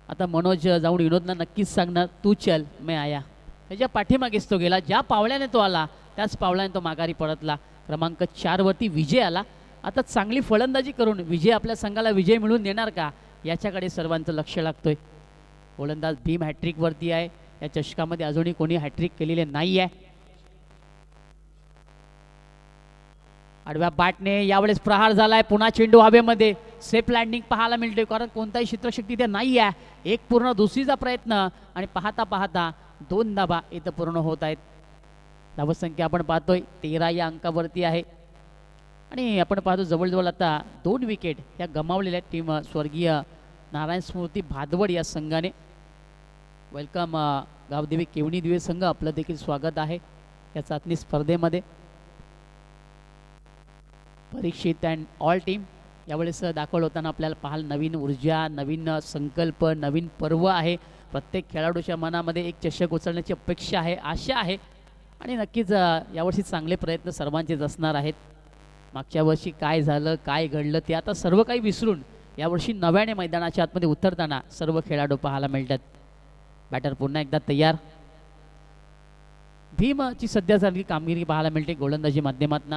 आता मनोज जाऊन विनोदला नक्कीच सांगणार तू चल मैं आया. त्याच्या पाठीमागेच तो गेला, ज्या पावल्याने तो आला त्याच पावल्याने तो माघारी परतला. क्रमांक 4 वरती विजय आला. आता चांगली फलंदाजी करून विजय आपल्या संघाला विजय मिळवून देणार का याच्याकडे सर्वांचं लक्ष लागतोय. गोलंदाज भीम हॅट्रिक वरती आहे. या चषकामध्ये अजूनही कोणी हॅट्रिक केलेले नाही आहे. आडव्या बॅटने यावेळेस प्रहार झालाय. पुन्हा चेंडू हवेमध्ये सेफ लँडिंग पाहायला मिळते, कारण कोणताही क्षेत्ररक्षक तिथे नाही आहे. एक पूर्ण दुसरीचा प्रयत्न आणि पाहता पाहता 2 धाबा इथं पूर्ण होत आहेत. धावसंख्या आपण पाहतोय 13 या अंकावरती आहे आणि आपण पाहतो जवळजवळ आता 2 विकेट या गमावलेल्या टीम स्वर्गीय नारायण स्मृती भादवड या संघाने. वेलकम गावदेवी केवणी दिवे संघ, आपलं देखील स्वागत आहे या चाचणी स्पर्धेमध्ये. परीक्षित अँड ऑल टीम यावेळेस दाखल होताना आपल्याला पाहाल नवीन ऊर्जा, नवीन संकल्प, नवीन पर्व आहे. प्रत्येक खेळाडूच्या मनामध्ये एक चषक उचलण्याची अपेक्षा आहे, आशा आहे आणि नक्कीच यावर्षी चांगले प्रयत्न सर्वांचेच असणार आहेत. मागच्या वर्षी काय झालं, काय घडलं ते आता सर्व काही विसरून यावर्षी नव्याने मैदानाच्या आतमध्ये उतरताना सर्व खेळाडू पाहायला मिळतात. बॅटर पुन्हा एकदा तयार. भीमची सध्या झालेली कामगिरी पाहायला मिळते गोलंदाजी माध्यमातून.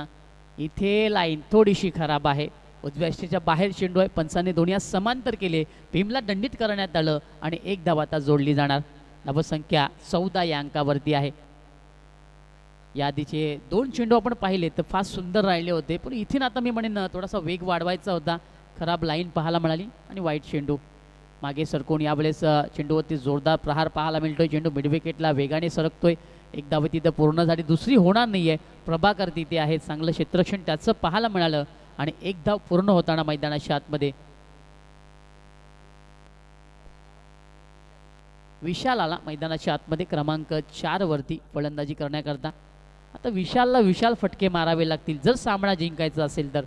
इथे लाईन थोडीशी खराब आहे. उजव्या यष्टीच्या बाहेर चेंडू आहे. पंचाने दोन्ही समांतर केले. भीमला दंडित करण्यात आलं आणि 1 धाव आता जोडली जाणार. धावसंख्या 14 या अंकावरती आहे. या आधीचे 2 चेंडू आपण पाहिले तर फार सुंदर राहिले होते, पण इथे आता मी म्हणेन थोडासा वेग वाढवायचा होता. खराब लाईन पाहायला मिळाली आणि वाईट चेंडू. मागे सरकून यावेळेस चेंडूवरती जोरदार प्रहार पाहायला मिळतोय. चेंडू मिडविकेटला वेगाने सरकतोय. 1 धाव तिथं पूर्ण झाली, दुसरी होणार नाही आहे. प्रभाकर तिथे आहे, चांगलं क्षेत्ररक्षण त्याचं पाहायला मिळालं आणि 1 धाव पूर्ण होताना मैदानाच्या आतमध्ये विशाल आला मैदानाच्या आतमध्ये क्रमांक 4 वरती फलंदाजी करण्याकरता. आता विशालला विशाल फटके मारावे लागतील जर सामना जिंकायचा असेल तर.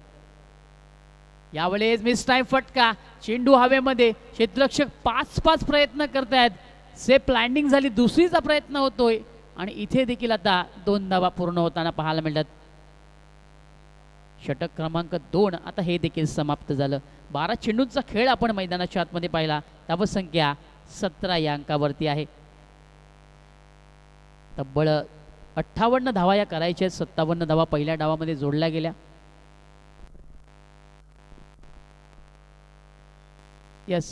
यावेळेस मिस टाइम फटका, चेंडू हवेमध्ये, क्षेत्ररक्षक 5 प्रयत्न करतायत. सेफ लँडिंग झाली, दुसरीचा प्रयत्न होतोय आणि इथे देखील आता 2 धावा पूर्ण होताना पाहायला मिळतात. षटक क्रमांक 2 आता हे देखील समाप्त झालं. 12 चेंडूंचा खेळ आपण मैदानाच्या आतमध्ये पाहिला. धावसंख्या 17 या अंकावरती आहे. तब्बल 58 धावा या करायच्या. 57 धावा पहिल्या डावामध्ये जोडल्या गेल्या. यस,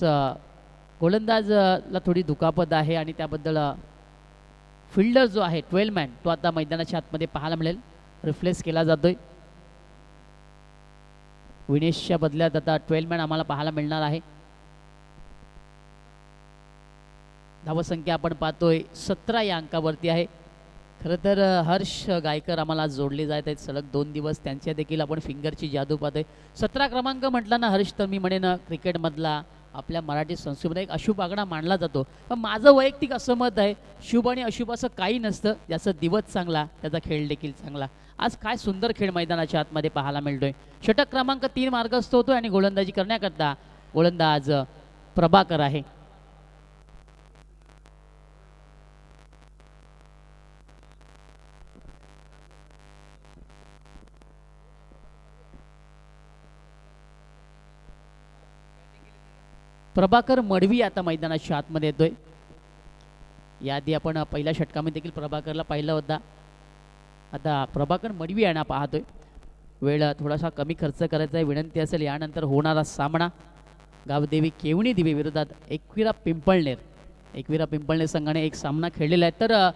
गोलंदाजला थोडी दुखापत आहे आणि त्याबद्दल फिल्डर जो आहे 12 मॅन तो आता मैदानाच्या आतमध्ये पाहायला मिळेल. रिप्लेस केला जातोय. विनेशच्या बदल्यात आता 12 मॅन आम्हाला पाहायला मिळणार आहे. धावसंख्या आपण पाहतोय 17 या अंकावरती आहे. खरं तर हर्ष गायकर आम्हाला जोडले जात आहेत सलग 2 दिवस. त्यांच्या देखील आपण फिंगरची जादू पाहतोय. 17 क्रमांक म्हटला ना हर्ष, तर मी म्हणेन क्रिकेटमधला आपल्या मराठी संस्कृतीमध्ये एक अशुभ आकडा मानला जातो. पण माझं वैयक्तिक असं मत आहे, शुभ आणि अशुभ असं काही नसतं. ज्याचा दिवस चांगला त्याचा खेळ देखील चांगला. आज काय सुंदर खेळ मैदानाच्या आतमध्ये पाहायला मिळतोय. षटक क्रमांक 3 मार्गस्थ होतोय आणि गोलंदाजी करण्याकरता गोलंदाज प्रभाकर आहे. प्रभाकर मडवी आता मैदानाच्या आतमध्ये येतोय. याआधी आपण पहिल्या षटकामध्ये देखील प्रभाकरला पाहिला होता. आता प्रभाकर मडवी यांना पाहतोय. वेळ थोडासा कमी खर्च करायचा आहे. विनंती असेल यानंतर होणारा सामना गावदेवी केवणी दिवे विरोधात एकविरा पिंपळनेर. एकविरा पिंपळनेर संघाने एक सामना खेळलेला आहे, तर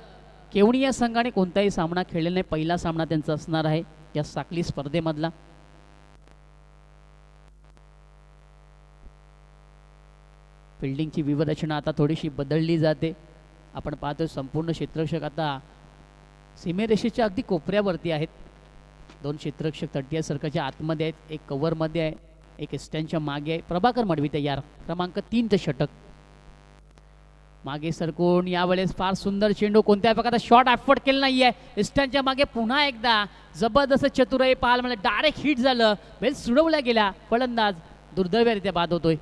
केवणी या संघाने कोणताही सामना खेळलेला नाही. पहिला सामना त्यांचा असणार आहे या साखली स्पर्धेमधला. फिल्डिंगची व्यूहरचना आता थोडीशी बदलली जाते. आपण पाहतोय संपूर्ण क्षेत्ररक्षक आता सीमेरेषेच्या अगदी कोपऱ्यावरती आहेत. 2 क्षेत्ररक्षक तटीय सर्कलच्या आतमध्ये आहेत. एक कव्हरमध्ये आहे, एक स्टँडच्या मागे आहे. प्रभाकर मडवी तयार. क्रमांक 3 ते षटक. मागे सरकून यावेळेस फार सुंदर चेंडू, कोणत्या प्रकारचा शॉट एफर्ट केला नाही आहे. स्टँडच्या मागे पुन्हा एकदा जबरदस्त चतुराई पाहायला म्हणजे डायरेक्ट हिट झालं. बेल सुडवल्या गेल्या. फलंदाज दुर्दैवरित्या बाद होतोय.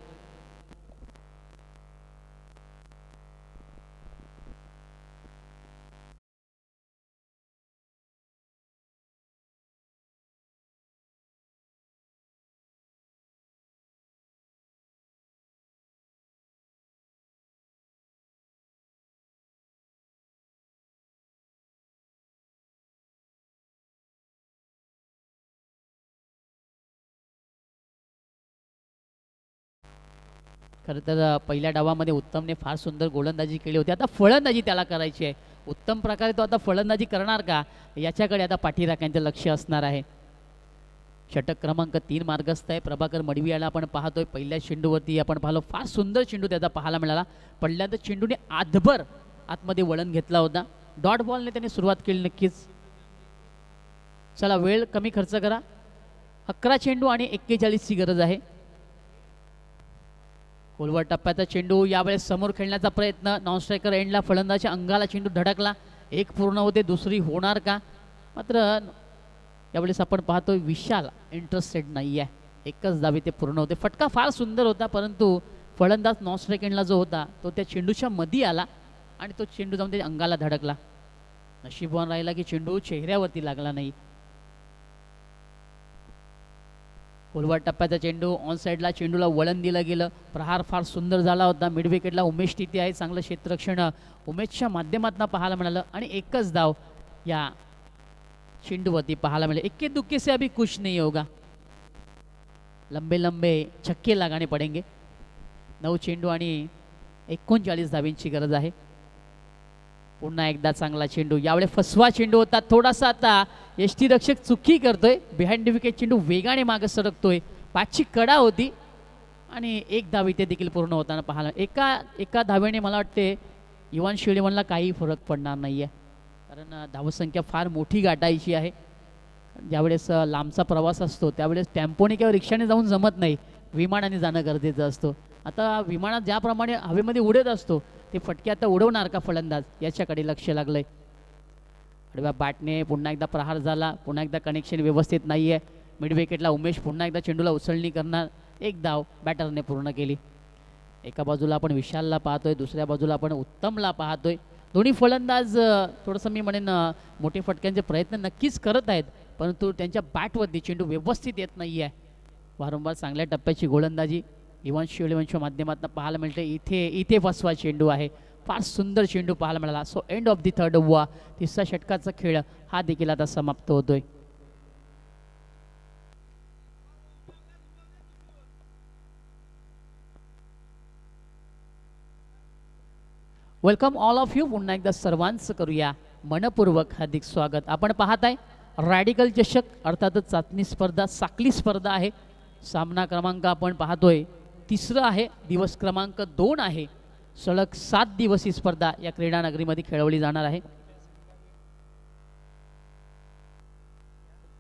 खरं तर पहिल्या डावामध्ये उत्तमने फार सुंदर गोलंदाजी केली होती. आता फलंदाजी त्याला करायची आहे. उत्तम प्रकारे तो आता फलंदाजी करणार का याच्याकडे आता पाठीराख्यांचं लक्ष असणार आहे. षटक क्रमांक 3 मार्गस्थ आहे. प्रभाकर मडवी याला आपण पाहतोय. पहिल्या चेंडूवरती आपण पाहिलो फार सुंदर चेंडू त्याचा पाहायला मिळाला. पडल्यानंतर चेंडूने आधभर आतमध्ये वळण घेतला होता. डॉट बॉलने त्याने सुरुवात केली नक्कीच. चला वेळ कमी खर्च करा. 11 चेंडू आणि 41ची गरज आहे. खोलवर टप्प्याचा चेंडू यावेळेस समोर खेळण्याचा प्रयत्न. नॉन स्ट्रायकर एंडला फलंदाच्या अंगाला चेंडू धडकला. एक पूर्ण होते, दुसरी होणार का? मात्र यावेळेस आपण पाहतोय विशाल इंटरेस्टेड नाही आहे. एकच धावे ते पूर्ण होते. फटका फार सुंदर होता परंतु फलंदाज नॉन स्ट्रायक एंडला जो होता तो त्या चेंडूच्या मध्ये आला आणि तो चेंडू जाऊन त्याच्या अंगाला धडकला. नशीबवान राहिला की चेंडू चेहऱ्यावरती लागला नाही. खोलवर टप्प्याचा चेंडू ऑन साईडला चेंडूला वळण दिलं गेलं. प्रहार फार सुंदर झाला होता. मिड विकेटला उमेश तिथे आहे. चांगलं क्षेत्ररक्षण उमेशच्या माध्यमातून पाहायला मिळालं आणि एकच धाव या चेंडूवरती पाहायला मिळाले. इक्के दुक्के से अभी कुछ नहीं होगा. लंबे लंबे छक्के लगाने पडेंगे. 9 चेंडू आणि 39 धावींची गरज आहे. पुन्हा एकदा चांगला चेंडू. यावेळी फसवा चेंडू होता. थोडासा आता यष्टीरक्षक चुकी करतोय. बिहाइंड विकेट चेंडू वेगाने मागे सरकतोय. 5ची कडा होती आणि 1 धाव इथे देखील पूर्ण होताना पाहायला. एका धावेने मला वाटते इवान शिळेमनला काही फरक पडणार नाही आहे. कारण धावसंख्या फार मोठी गाठायची आहे. ज्यावेळेस लांबचा प्रवास असतो त्यावेळेस टेम्पोने किंवा रिक्षाने जाऊन जमत नाही. विमानाने जाणं गरजेचं असतं. आता विमानात ज्याप्रमाणे हवेमध्ये उडत असतो ते फटके आता उडवणार का फलंदाज याच्याकडे लक्ष लागलंय. आडव्या बॅटने पुन्हा एकदा प्रहार झाला. पुन्हा एकदा कनेक्शन व्यवस्थित नाही आहे. मिड विकेटला उमेश पुन्हा एकदा चेंडूला उचलणी करणार. 1 धाव बॅटरने पूर्ण केली. एका बाजूला आपण विशालला पाहतोय, दुसऱ्या बाजूला आपण उत्तमला पाहतोय. दोन्ही फलंदाज थोडंसं मी म्हणेन मोठे फटक्यांचे प्रयत्न नक्कीच करत आहेत परंतु त्यांच्या बॅटवरती चेंडू व्यवस्थित येत नाही आहे. वारंवार चांगल्या टप्प्याची गोलंदाजी इवान शिवलेवनच्या माध्यमातून पाहायला मिळते. इथे फसवा चेंडू आहे. फार सुंदर चेंडू पाहायला मिळाला. So end of the third over. तिसऱ्या षटकाचा खेळ हा देखील आता समाप्त होतोय. Welcome all of you. पुन्हा एकदा सर्वांचं करूया मनपूर्वक हार्दिक स्वागत. आपण पाहताय रॅडिकल चषक अर्थातच चाचणी स्पर्धा साखली स्पर्धा आहे. सामना क्रमांक आपण पाहतोय 3 आहे. दिवस क्रमांक 2 आहे. सलग 7 दिवस ही स्पर्धा या क्रीडा नगरीमध्ये खेळवली जाणार आहे.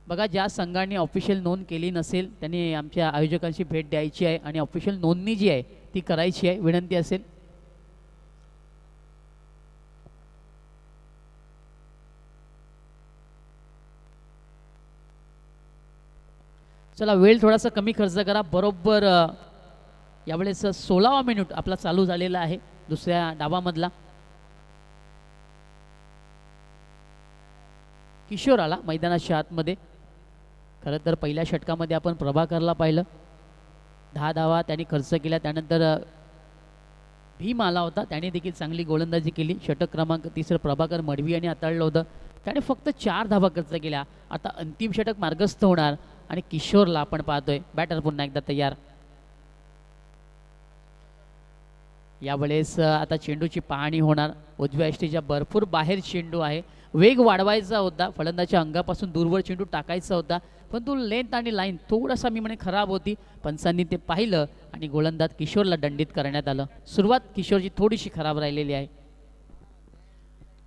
बघा ज्या संघांनी ऑफिशियल नोंद केली नसेल त्यांनी आमच्या आयोजकांची भेट द्यायची आहे आणि ऑफिशियल नोंदणी जी आहे ती करायची आहे. विनंती असेल. चला वेळ थोडासा कमी खर्च करा. बरोबर यावेळेस 16वा मिनिट आपला चालू झालेला आहे दुसऱ्या डावामधला. किशोर आला मैदानाच्या आतमध्ये. खरं तर पहिल्या षटकामध्ये आपण प्रभाकरला पाहिलं. 10 धावा त्यांनी खर्च केल्या. त्यानंतर भीम आला होता. त्याने देखील चांगली गोलंदाजी केली. षटक क्रमांक 3 प्रभाकर मडवी यांनी हाताळलं होतं. त्याने फक्त 4 धावा खर्च केल्या. आता अंतिम षटक मार्गस्थ होणार आणि किशोरला आपण पाहतोय. बॅटर पुन्हा एकदा तयार. यावेळेस आता चेंडूची पाहणी होणार. उजव्या यष्टीच्या भरपूर बाहेर चेंडू आहे. वेग वाढवायचा होता. फलंदाच्या अंगापासून दूरवर चेंडू टाकायचा होता पण तो लेंथ आणि लाईन थोडासा मी म्हणे खराब होती. पंचांनी ते पाहिलं आणि गोलंदाज किशोरला दंडित करण्यात आलं. सुरुवात किशोरची थोडीशी खराब राहिलेली आहे.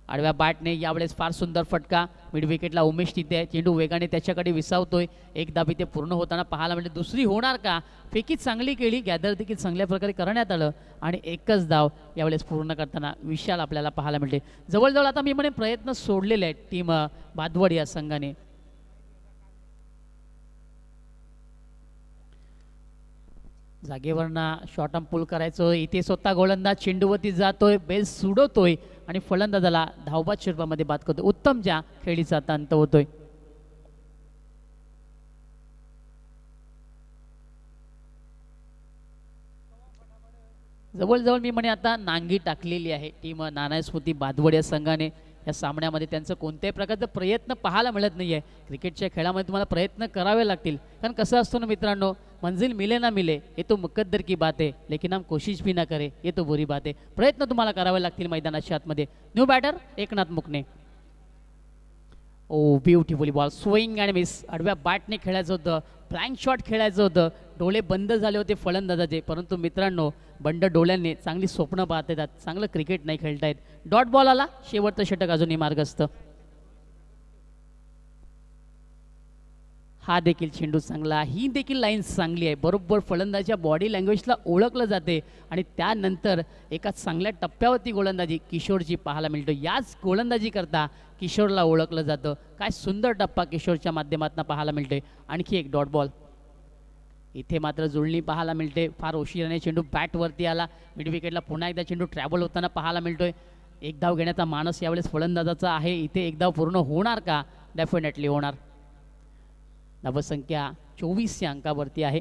आडव्या बॅटने यावेळेस फार सुंदर फटका. मिड विकेटला उमेश तिथे आहे. चेंडू वेगाने त्याच्याकडे विसावतोय. 1 धाव ते पूर्ण होताना पाहायला मिळते. दुसरी होणार का? फेकी चांगली केली. गॅदर देखील चांगल्या प्रकारे करण्यात आलं आणि एकच धाव यावेळेस पूर्ण करताना विशाल आपल्याला पाहायला मिळते. जवळजवळ आता मी म्हणे प्रयत्न सोडलेले आहेत टीम भादवड या संघाने. जागेवरना शॉर्ट आर्म पुल करायचं. इथे स्वतः गोलंदाज चेंडूवरती जातोय. बेल सुडवतोय आणि फलंदाजाला धावबाद स्वरूपामध्ये बाद करतोय. उत्तमच्या खेळीचा आता अंत होतोय. जवळजवळ मी म्हणे आता नांगी टाकलेली आहे टीम नानास्मृती भादवड या संघाने. या सामन्यामध्ये त्यांचं कोणत्याही प्रकारचा प्रयत्न पाहायला मिळत नाही आहे. क्रिकेटच्या खेळामध्ये तुम्हाला प्रयत्न करावे लागतील कारण कसं असतं ना मित्रांनो, मंजिल मिले ना मिले ये तो मुकद्दर की बात है, लेकिन हम कोशिश भी ना करे ये तो बुरी बात आहे. प्रयत्न तुम्हाला करावे लागतील मैदानाच्या आतमध्ये. न्यू बॅटर एकनाथ मुकणे. Oh beautifully ball, swing and miss. आडव्या बॅटने खेळायचं होतं, फ्लँक शॉट खेळायचं होतं, डोळे बंद झाले होते फलंदाजाचे, परंतु मित्रांनो बंद डोळ्यांनी चांगली स्वप्न पाहत येतात, चांगलं क्रिकेट नाही खेळतायत. डॉट बॉल आला, शेवटचं षटक अजूनही मार्गस्थ. हा देखील चेंडू चांगला, ही देखील लाईन चांगली आहे. बरोबर फलंदाजाच्या बॉडी लँग्वेजला ओळखलं जाते आणि त्यानंतर एका चांगल्या टप्प्यावरती गोलंदाजी किशोरची पाहायला मिळतो. याच गोलंदाजी करता किशोरला ओळखलं जातं. काय सुंदर टप्पा किशोरच्या माध्यमातून पाहायला मिळतोय. आणखी एक डॉट बॉल. इथे मात्र जुळणी पाहायला मिळते. फार उशिराने चेंडू बॅटवरती आला. मिड विकेटला पुन्हा एकदा चेंडू ट्रॅव्हल होताना पाहायला मिळतोय. एक धाव घेण्याचा मानस यावेळेस फलंदाजाचा आहे. इथे एक धाव पूर्ण होणार का? डेफिनेटली होणार. धावसंख्या 24 या अंकावरती आहे.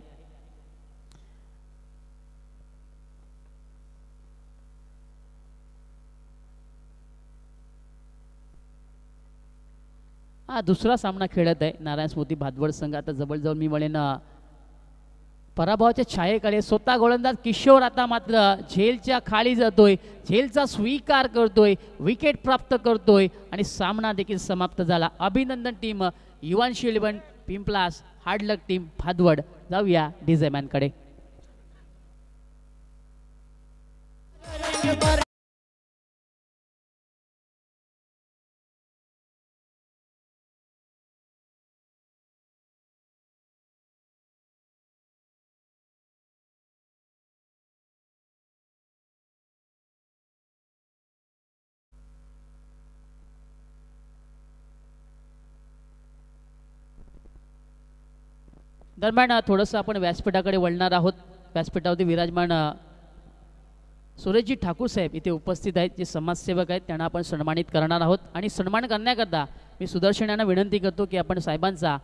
हा दुसरा सामना खेळत आहे नारायण स्मृती भादवड संघ. आता जवळजवळ मी म्हणेन पराभवाच्या छायेकडे स्वतः गोलंदाज किशोर आता मात्र झेलच्या खाली जातोय, झेलचा स्वीकार करतोय, विकेट प्राप्त करतोय आणि सामना देखील समाप्त झाला. अभिनंदन टीम युवांशी 11 पिंपलास, हार्ड लक टीम भादवड. जाऊया डीजे मॅनकडे. दरम्यान थोडंसं आपण व्यासपीठाकडे वळणार आहोत. व्यासपीठावरती विराजमान सुरेशजी ठाकूर साहेब इथे उपस्थित आहेत, जे समाजसेवक आहेत. त्यांना आपण सन्मानित करणार आहोत आणि सन्मान करण्याकरता मी सुदर्शन यांना विनंती करतो की आपण साहेबांचा